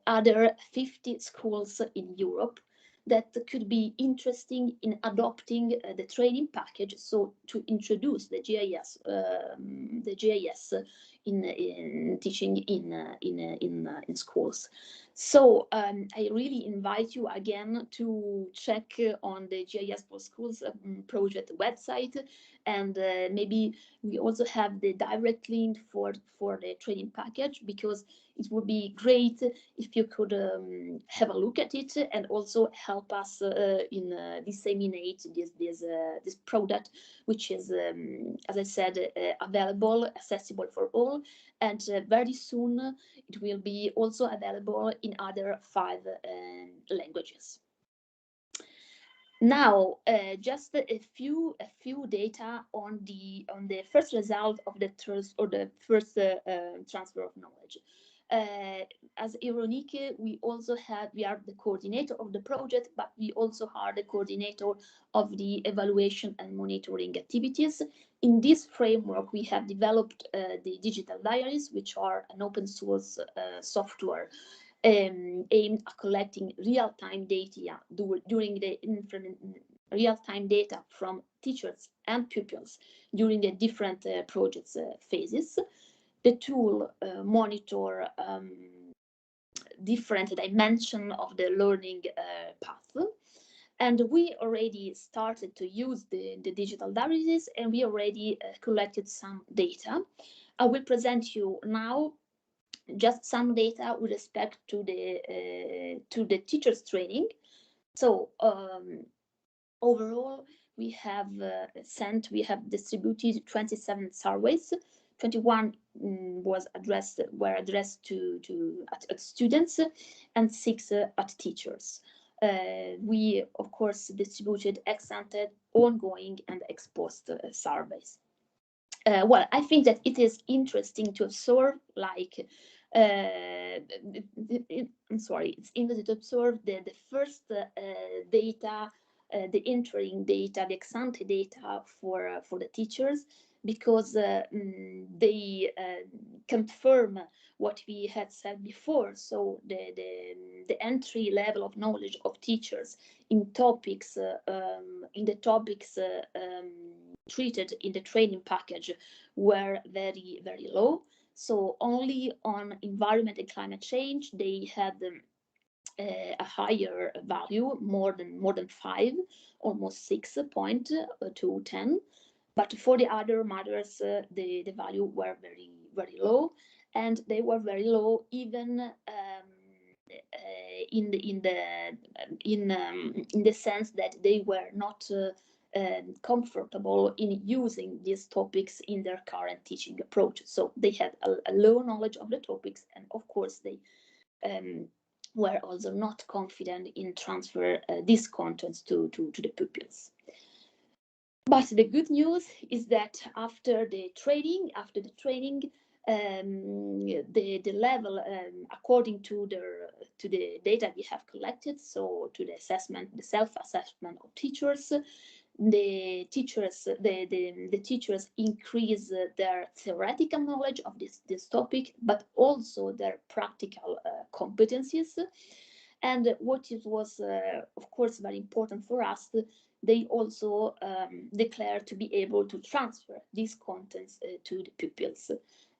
other 50 schools in Europe that could be interesting in adopting the training package, so to introduce the GIS in teaching in schools. So I really invite you again to check on the GIS for Schools project website, and maybe we also have the direct link for the training package, because it would be great if you could have a look at it and also help us in disseminate this product, which is, as I said, available, accessible for all, and very soon it will be also available in other 5 languages. Now, just a few data on the first result of the first transfer of knowledge. As Ironique, we are the coordinator of the project, but we also are the coordinator of the evaluation and monitoring activities. In this framework, we have developed the digital diaries, which are an open source software aimed at collecting real-time data during the real-time data from teachers and pupils during the different projects phases. The tool monitor different dimensions of the learning path. And we already started to use the digital diaries, and we already collected some data. I will present you now just some data with respect to the teachers training. So overall, we have distributed 27 surveys. 21 were addressed to students, and 6 at teachers. We of course distributed ex-ante, ongoing, and ex-post surveys. Well, I think that it is interesting to observe, like, it's interesting to observe the first data, the entering data, the ex-ante data for the teachers, because they confirm what we had said before. So the entry level of knowledge of teachers in topics treated in the training package were very, very low. So only on environment and climate change they had a higher value, more than 5, almost 6 point to 10. But for the other matters, the value were very, very low, and they were very low even in the sense that they were not comfortable in using these topics in their current teaching approach. So they had a low knowledge of the topics, and of course they were also not confident in transfer these contents to the pupils. But the good news is that after the training, the level, according to the data we have collected, so to the assessment, the self-assessment of teachers, the teachers increase their theoretical knowledge of this topic, but also their practical competencies. And what it was, of course, very important for us, they also declared to be able to transfer these contents to the pupils.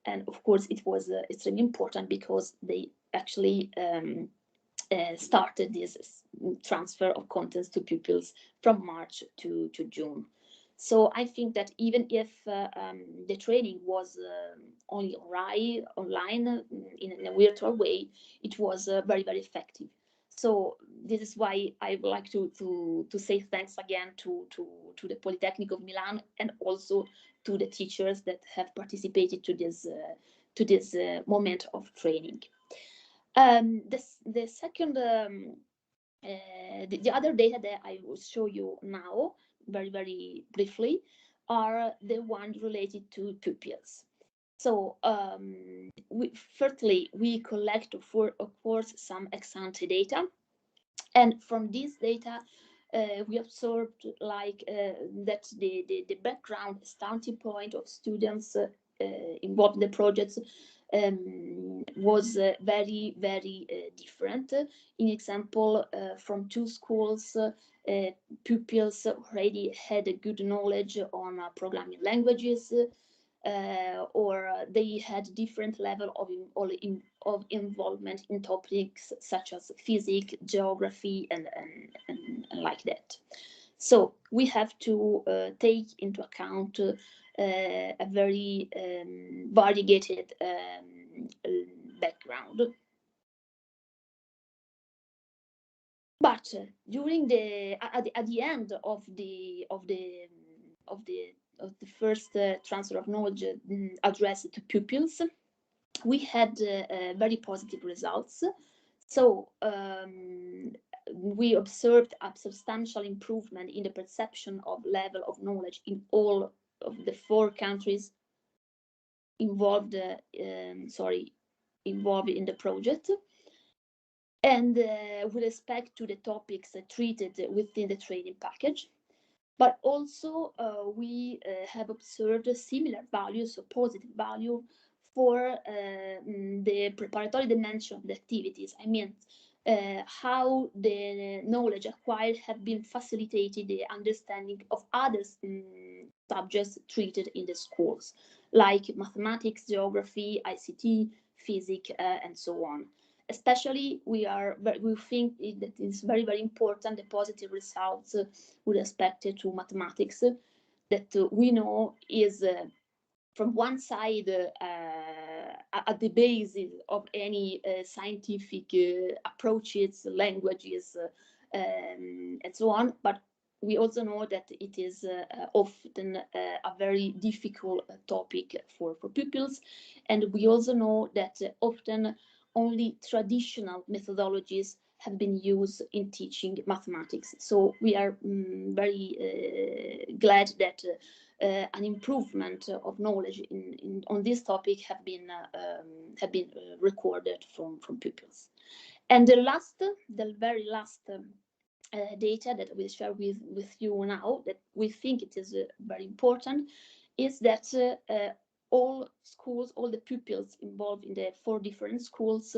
And of course, it was extremely important because they actually started this transfer of contents to pupils from March to June. So I think that even if the training was only online in a virtual way, it was very, very effective. So this is why I would like to say thanks again to the Polytechnic of Milan, and also to the teachers that have participated to this moment of training. The second, the other data that I will show you now, very briefly are the ones related to pupils. So firstly, we collect, of course, some ex-ante data, and from this data, we observed that the background starting point of students involved in the projects was very different. In example, from two schools, pupils already had a good knowledge on programming languages, or they had different level of involvement in topics such as physics, geography, and like that. So we have to take into account a very variegated background. But during at the end of the first transfer of knowledge addressed to pupils, we had very positive results. So we observed a substantial improvement in the perception of level of knowledge in all of the 4 countries involved in the project. And with respect to the topics treated within the training package. But also we have observed similar values, so positive value, for the preparatory dimension of the activities. I mean, how the knowledge acquired have been facilitated the understanding of other subjects treated in the schools, like mathematics, geography, ICT, physics, and so on. Especially, we think that it's very important, the positive results with respect to mathematics, that we know is from one side at the basis of any scientific approaches, languages, and so on. But we also know that it is often a very difficult topic for pupils, and we also know that often only traditional methodologies have been used in teaching mathematics. So we are very glad that an improvement of knowledge on this topic have been recorded from pupils. And the very last data that we share with you now, that we think it is very important, is that all schools, all the pupils involved in the 4 different schools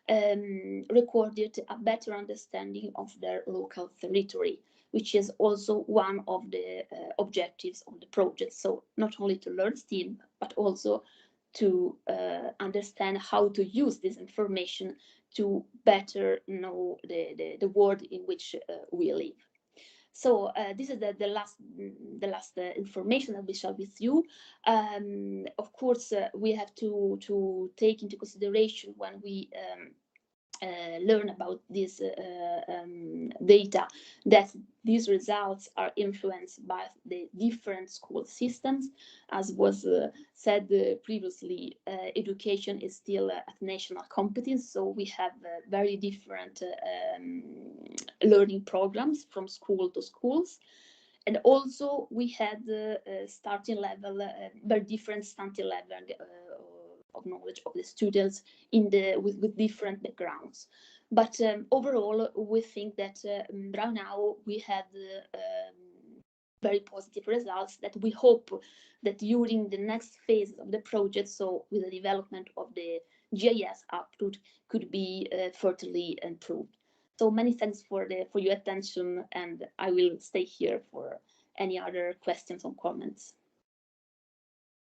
recorded a better understanding of their local territory, which is also one of the objectives of the project. So not only to learn STEAM, but also to understand how to use this information to better know the world in which we live. So this is the last information that we share with you. Of course, we have to take into consideration when we learn about this data, that these results are influenced by the different school systems. As was said previously, education is still at national competence, so we have very different learning programs from school to schools. And also we had starting level, very different starting level of knowledge of the students with different backgrounds. But overall, we think that right now we had very positive results that we hope that during the next phase of the project, so with the development of the GIS output, could be furtherly improved. So many thanks for your attention, and I will stay here for any other questions or comments.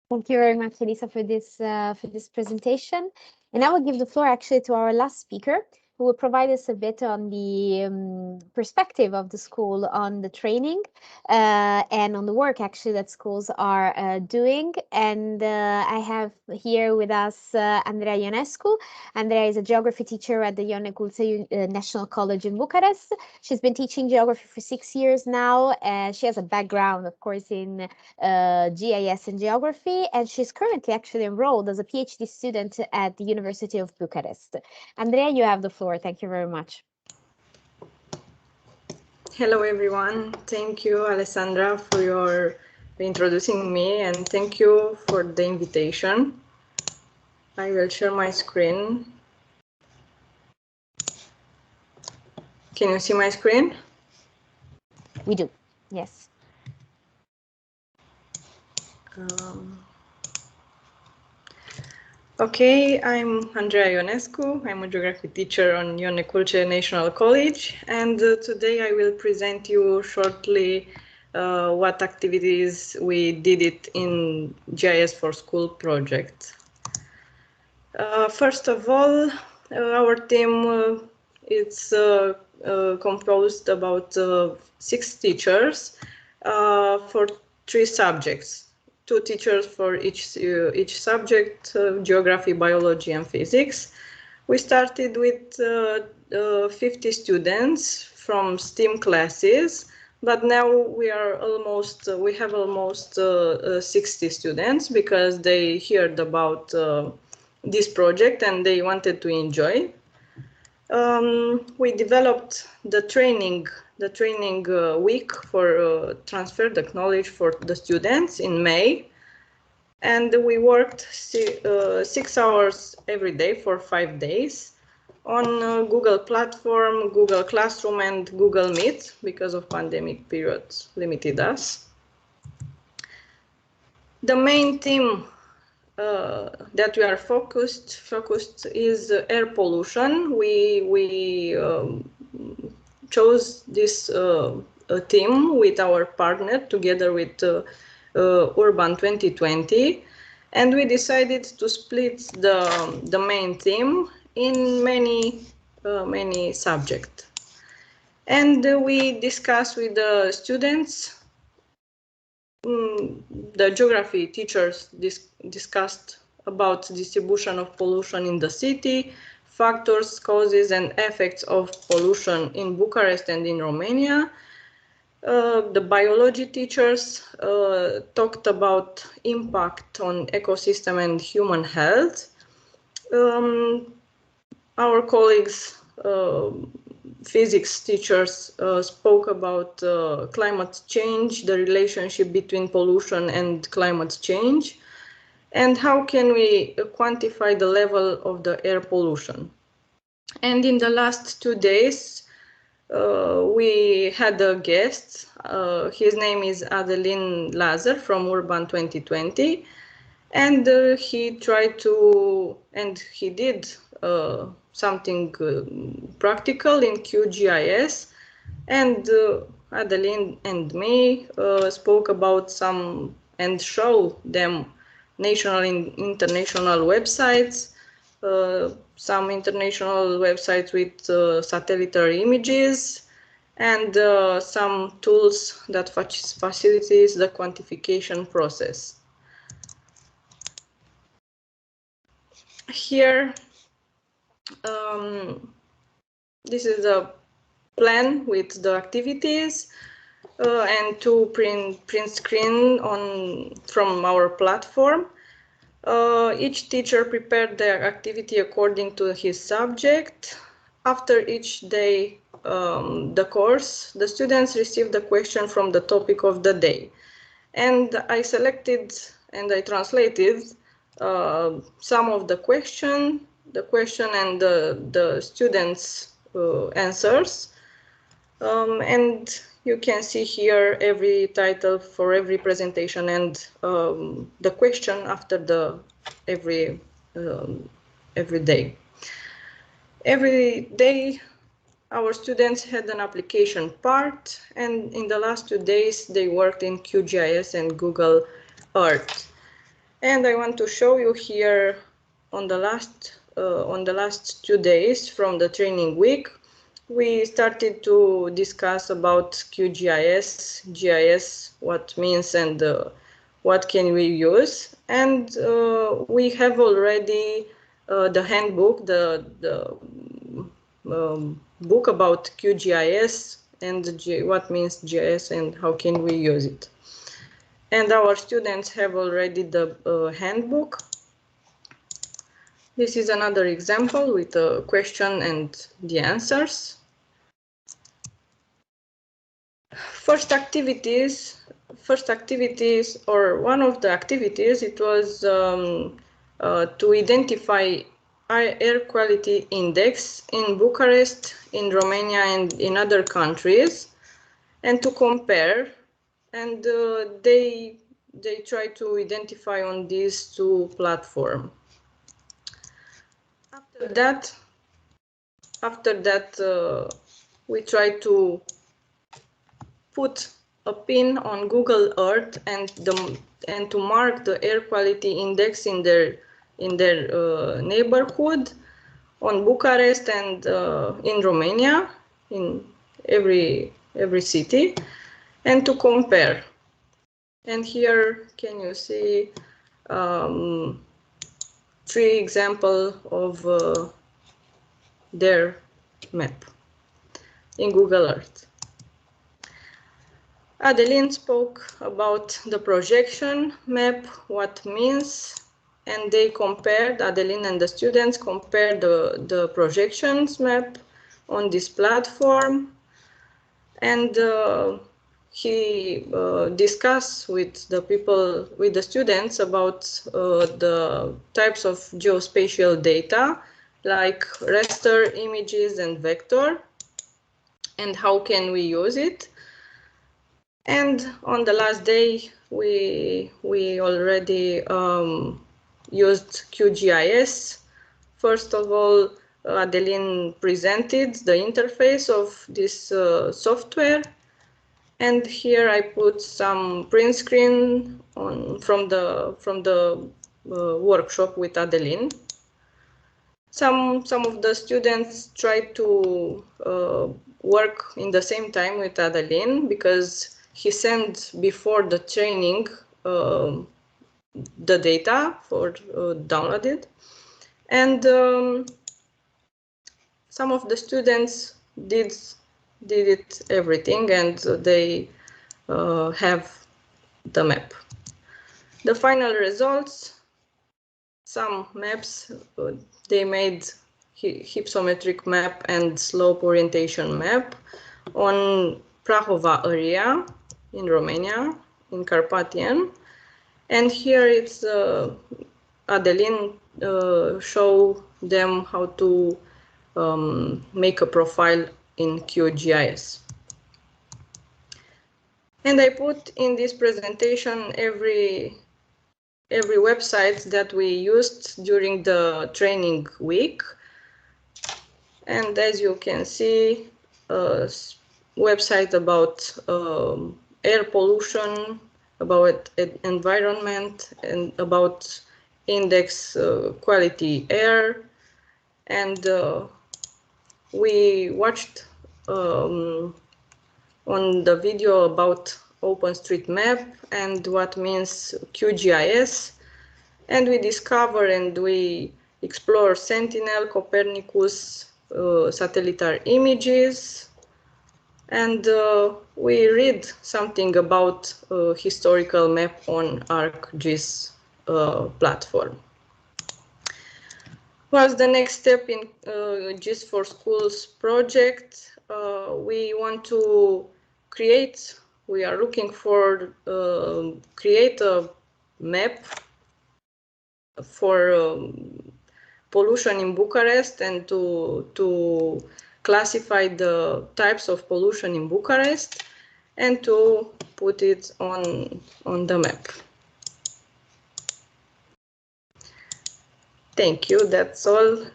Thank you very much, Elisa, for this presentation. And I will give the floor actually to our last speaker, who will provide us a bit on the perspective of the school on the training and on the work actually that schools are doing. And I have here with us Andrea Ionescu. Andrea is a geography teacher at the Ion Culce National College in Bucharest. She's been teaching geography for 6 years now. She has a background, of course, in GIS and geography, and she's currently actually enrolled as a PhD student at the University of Bucharest. Andrea, you have the floor. Thank you very much. Hello, everyone. Thank you, Alessandra, for your introducing me, and thank you for the invitation. I will share my screen. Can you see my screen? We do, yes. Okay, I'm Andreea Ionescu. I'm a geography teacher on Ion Neculce National College, and today I will present you shortly what activities we did it in GIS for School project. First of all, our team is composed about 6 teachers for 3 subjects. 2 teachers for each subject, geography, biology, and physics. We started with 50 students from STEAM classes, but now we have almost 60 students because they heard about this project and they wanted to enjoy. We developed the training week for transfer the knowledge for the students in May, and we worked 6 hours every day for 5 days on Google platform, Google Classroom, and Google Meet because of pandemic periods limited us. The main theme that we are focused is air pollution. We chose this theme with our partner together with Urban 2020, and we decided to split the main theme in many subjects. And we discussed with the students. The geography teachers discussed about distribution of pollution in the city, factors, causes, and effects of pollution in Bucharest and in Romania. The biology teachers talked about impact on ecosystem and human health. Our colleagues, physics teachers, spoke about climate change, the relationship between pollution and climate change, and how can we quantify the level of the air pollution. And in the last 2 days, we had a guest. His name is Adeline Lazar from Urban 2020, and he tried to, and he did something practical in QGIS, and Adeline and me spoke about some and show them national and international websites, some international websites with satellitary images, and some tools that facilitates the quantification process. Here, this is a plan with the activities and to print screen from our platform. Each teacher prepared their activity according to his subject. After each day, the course, the students received a question from the topic of the day. And I selected and I translated some of the question and the students' answers. And you can see here every title for every presentation and the question after every day. Every day, our students had an application part, and in the last 2 days, they worked in QGIS and Google Earth. And I want to show you here on the last 2 days from the training week, we started to discuss about QGIS, GIS, what means and what can we use. And we have already the handbook, the book about QGIS and what means GIS and how can we use it. And our students have already the handbook. This is another example with a question and the answers. first activities, or one of the activities, it was to identify air quality index in Bucharest, in Romania, and in other countries, and to compare. And they try to identify on these two platforms. After that, we try to put a pin on Google Earth and to mark the air quality index in their neighborhood, on Bucharest and in Romania, in every city, and to compare. And here can you see 3 examples of their map in Google Earth. Adeline spoke about the projection map, what means, and they compared, Adeline and the students compared the projections map on this platform, and he discussed with the students about the types of geospatial data like raster images and vector, and how can we use it. And on the last day, we already used QGIS. First of all, Adeline presented the interface of this software, and here I put some print screen from the workshop with Adeline. Some of the students tried to work in the same time with Adeline, because he sent before the training the data for downloaded, and some of the students did it everything, and they have the map. The final results, some maps, they made hypsometric map and slope orientation map on Prahova area in Romania, in Carpathian. And here it's Adeline show them how to make a profile in QGIS. And I put in this presentation every website that we used during the training week. And as you can see, website about air pollution, about environment, and about index quality air. And we watched on the video about OpenStreetMap and what means QGIS. And we discover and we explore Sentinel, Copernicus, satellite images, and we read something about historical map on ArcGIS platform. What's the next step in GIS for Schools project? We want to create, we are looking for create a map for pollution in Bucharest, and to classify the types of pollution in Bucharest, and to put it on the map. Thank you, that's all.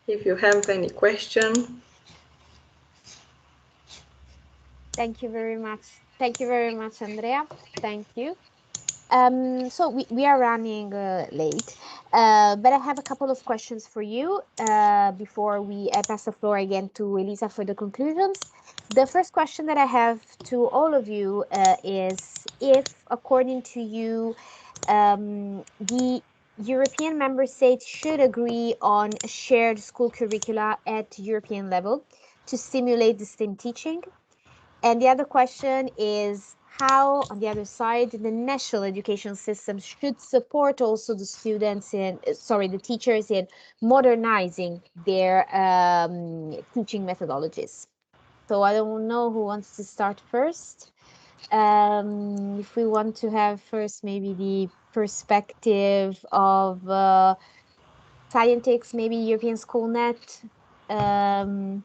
If you have any question. Thank you very much. Thank you very much, Andrea. Thank you. So we are running late, but I have a couple of questions for you before I pass the floor again to Elisa for the conclusions. The first question that I have to all of you is if, according to you, the European member states should agree on a shared school curricula at European level to stimulate the STEM teaching. And the other question is how, on the other side, the national education system should support also the students the teachers in modernizing their teaching methodologies. So I don't know who wants to start first. If we want to have first maybe the perspective of Scientix, maybe European SchoolNet, then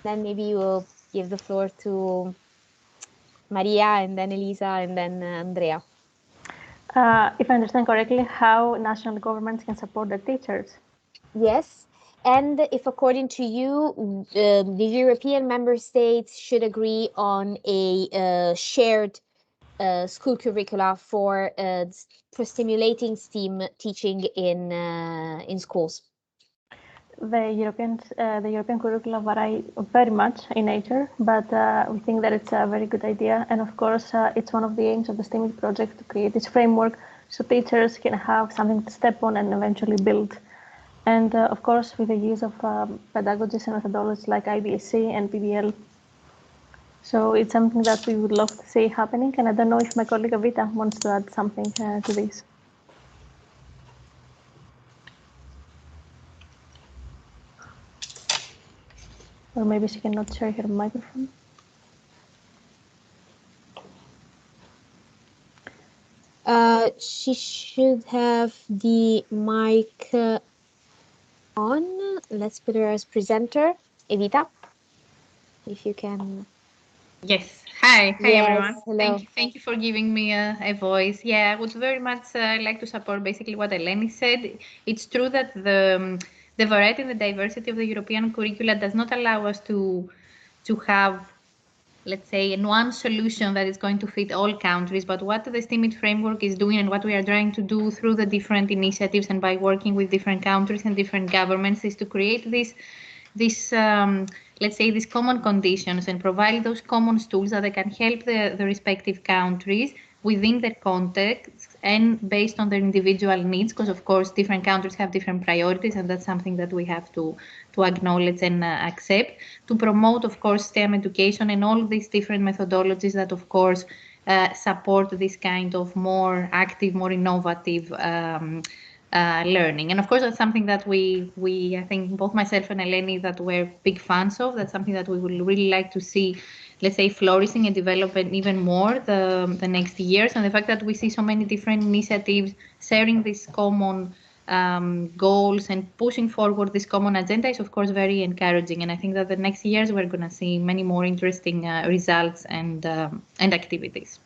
maybe we'll give the floor to Maria, and then Elisa, and then Andrea. If I understand correctly, how national governments can support their teachers. Yes, and if according to you, the European member states should agree on a shared school curricula for stimulating STEAM teaching in schools. The European curricula vary very much in nature, but we think that it's a very good idea. And of course, it's one of the aims of the STEAM project to create this framework so teachers can have something to step on and eventually build. And of course, with the use of pedagogies and methodologies like IBSC and PBL. So it's something that we would love to see happening. And I don't know if my colleague Evita wants to add something to this. Or maybe she cannot share her microphone. She should have the mic on. Let's put her as presenter. Evita, if you can. Yes. Hi. Hi, Yes, everyone. hello. Thank you for giving me a voice. Yeah, I would very much like to support basically what Eleni said. It's true that the variety and the diversity of the European curricula does not allow us to have, let's say, one solution that is going to fit all countries. But what the STEAMIT framework is doing and what we are trying to do through the different initiatives and by working with different countries and different governments is to create this let's say, these common conditions and provide those common tools that they can help the respective countries within their context and based on their individual needs, because of course different countries have different priorities, and that's something that we have to acknowledge and accept, to promote, of course, STEM education and all these different methodologies that, of course, support this kind of more active, more innovative learning. And of course, that's something that we I think both myself and Eleni that we're big fans of. That's something that we would really like to see, let's say, flourishing and developing even more the next years. And the fact that we see so many different initiatives sharing these common goals and pushing forward this common agenda is, of course, very encouraging. And I think that the next years we're going to see many more interesting results and activities.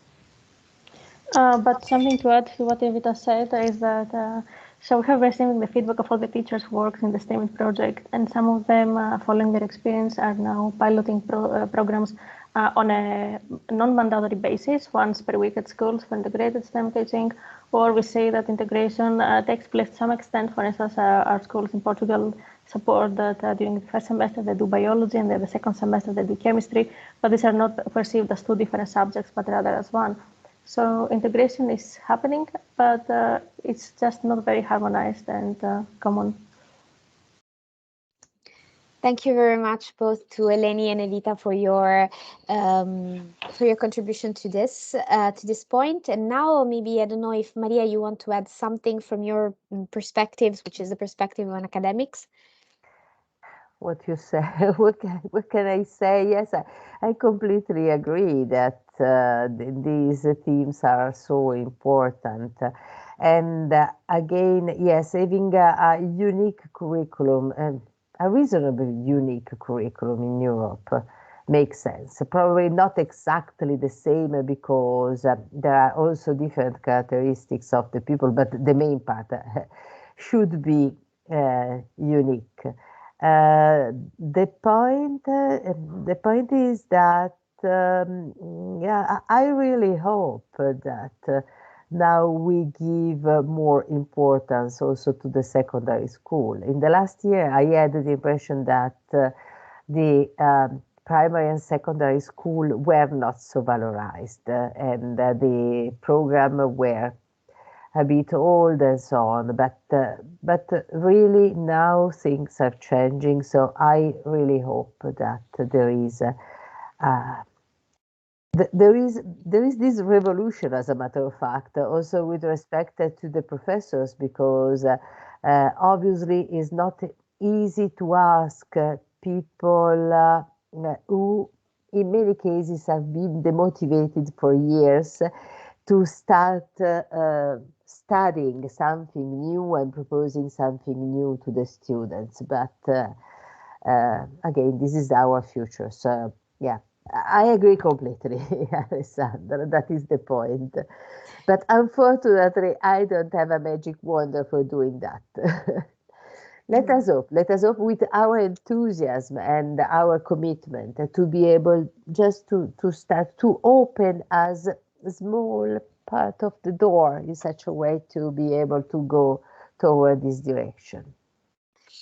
But something to add to what Evita said is that so we have received the feedback of all the teachers' work in the STEAM project, and some of them, following their experience, are now piloting programs on a non-mandatory basis, once per week at schools for integrated STEM teaching, or we say that integration takes place to some extent. For instance, our schools in Portugal support that during the first semester they do biology, and then the second semester they do chemistry, but these are not perceived as two different subjects, but rather as one. So integration is happening, but it's just not very harmonized and common. Thank you very much both to Eleni and Evita for your contribution to this point. And now maybe, I don't know if Maria, you want to add something from your perspectives, which is the perspective on academics. What you say, what can I say? Yes, I completely agree that these themes are so important. And again, yes, having a unique curriculum, a reasonably unique curriculum in Europe makes sense. Probably not exactly the same because there are also different characteristics of the people, but the main part should be unique. The point is that yeah, I really hope that now we give more importance also to the secondary school. In the last year, I had the impression that the primary and secondary school were not so valorized, and the program were a bit old and so on, but really now things are changing. So I really hope that there is this revolution, as a matter of fact, also with respect to the professors, because obviously it's not easy to ask people who in many cases have been demotivated for years to start studying something new and proposing something new to the students. But again, this is our future. So yeah, I agree completely, Alessandra, that is the point. But unfortunately, I don't have a magic wand for doing that. Let us hope with our enthusiasm and our commitment to be able just to start to open as a small part of the door in such a way to be able to go toward this direction.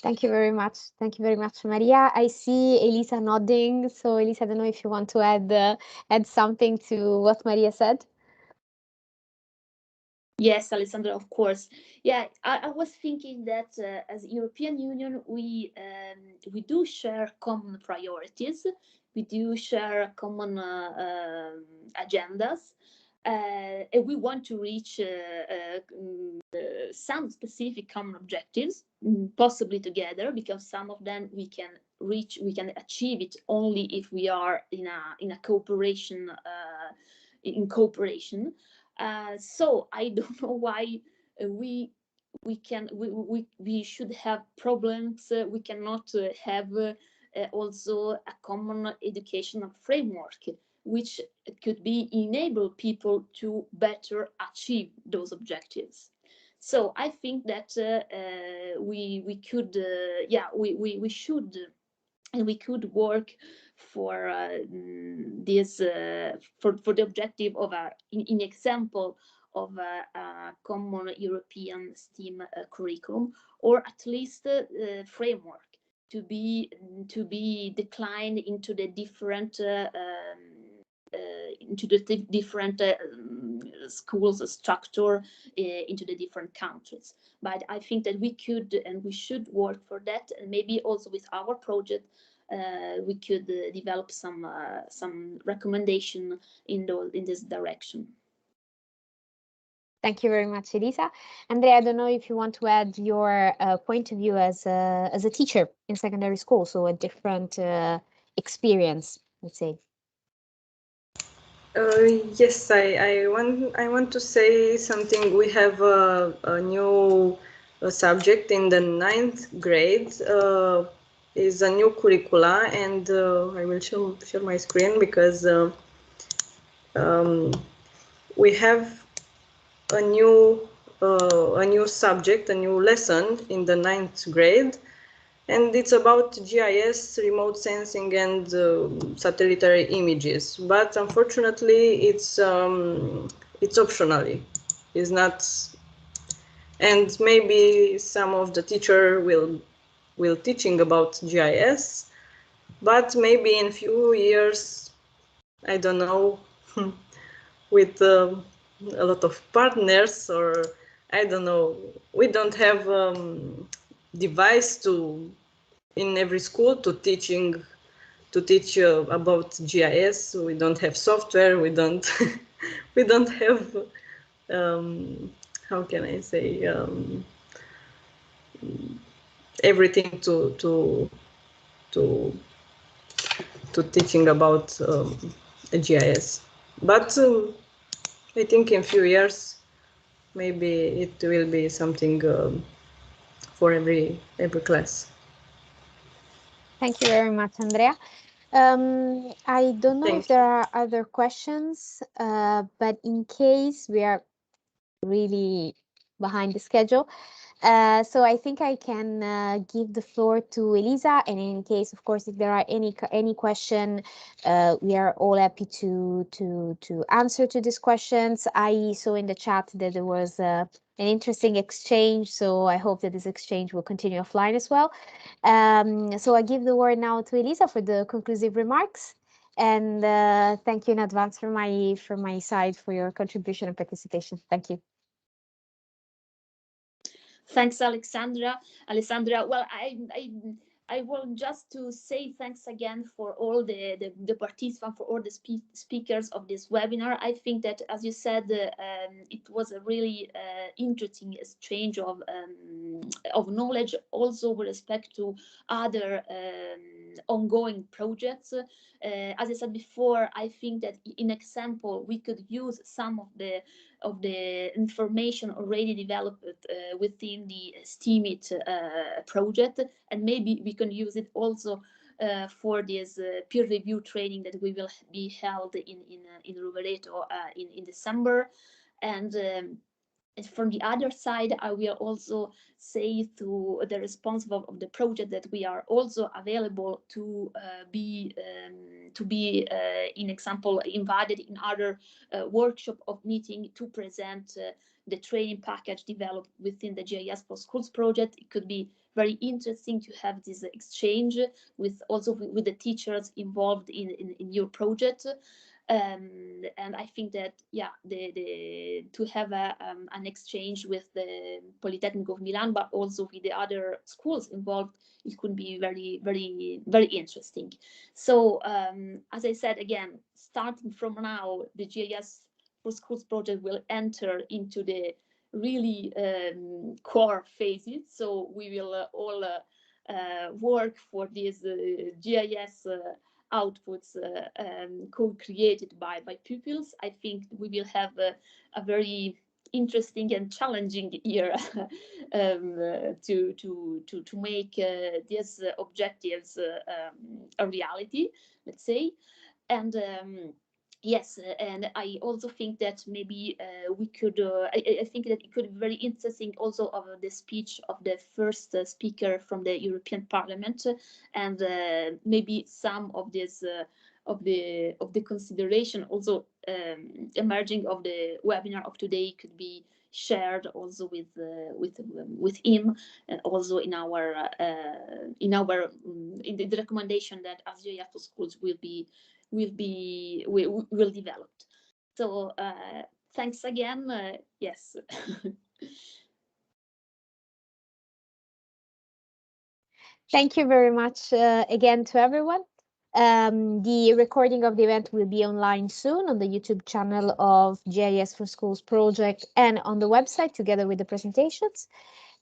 Thank you very much. Thank you very much, Maria. I see Elisa nodding. So Elisa, I don't know if you want to add something to what Maria said. Yes, Alessandra, of course. Yeah, I was thinking that as European Union, we do share common priorities. We do share common agendas. And we want to reach some specific common objectives, possibly together, because some of them we can achieve it only if we are in a cooperation, in cooperation. So I don't know why we should have problems. We cannot have also a common educational framework, which could be enable people to better achieve those objectives. So I think that we could, we should, and we could work for this for the objective of in example of a common European STEAM curriculum, or at least framework to be declined into the different different schools structure into the different countries. But I think that we could and we should work for that, and maybe also with our project we could develop some recommendation in this direction. Thank you very much, Elisa. Andrea, I don't know if you want to add your point of view as a teacher in secondary school, so a different experience, let's say. Yes, I want to say something. We have a new subject in the 9th grade. Is a new curricula, and I will share my screen because we have a new subject, a new lesson in the 9th grade, and it's about GIS, remote sensing, and satellitary images. But unfortunately, it's optionally. It's not, and maybe some of the teacher will teaching about GIS, but maybe in few years, I don't know, with a lot of partners, or I don't know, we don't have device to in every school to teach about GIS. We don't have software. We don't we don't have how can I say everything to teaching about GIS. But I think in few years maybe it will be something for every class. Thank you very much, Andrea. I don't know if there are other questions, but in case we are really behind the schedule, so I think I can give the floor to Elisa, and in case, of course, if there are any question, we are all happy to answer to these questions. I saw in the chat that there was an interesting exchange, so I hope that this exchange will continue offline as well. So I give the word now to Elisa for the conclusive remarks, and thank you in advance from my side for your contribution and participation. Thank you. Thanks, Alessandra. Well, I want just to say thanks again for all the participants, for all the speakers of this webinar. I think that, as you said, it was a really interesting exchange of knowledge, also with respect to other ongoing projects. As I said before, I think that in example we could use some of the information already developed within the STEAMIT project, and maybe we can use it also for this peer review training that we will be held in Rovereto in December. And from the other side, I will also say to the responsible of the project that we are also available to be in example invited in other workshop of meeting to present the training package developed within the GIS for Schools project. It could be very interesting to have this exchange with the teachers involved in your project. And I think that to have an exchange with the Polytechnic of Milan, but also with the other schools involved, it could be very, very, very interesting. So as I said again, starting from now, the GIS for Schools project will enter into the really core phases. So we will all work for this GIS outputs co-created by pupils. I think we will have a very interesting and challenging year to make these objectives a reality, let's say. And yes, and I also think that maybe we could, I think that it could be very interesting also of the speech of the first speaker from the European Parliament, and maybe some of this of the consideration also emerging of the webinar of today could be shared also with him, and also in the recommendation that as GIS for Schools will develop. So thanks again. Yes. Thank you very much again to everyone. The recording of the event will be online soon on the YouTube channel of GIS for Schools project and on the website together with the presentations.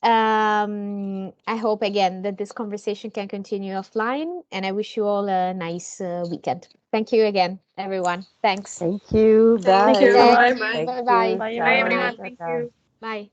I hope again that this conversation can continue offline, and I wish you all a nice weekend. Thank you again, everyone. Thanks. Thank you. Thank Bye. you. Bye. Bye-bye. Thank Bye-bye. you. Bye, Bye, everyone. everyone. Thank you. Bye.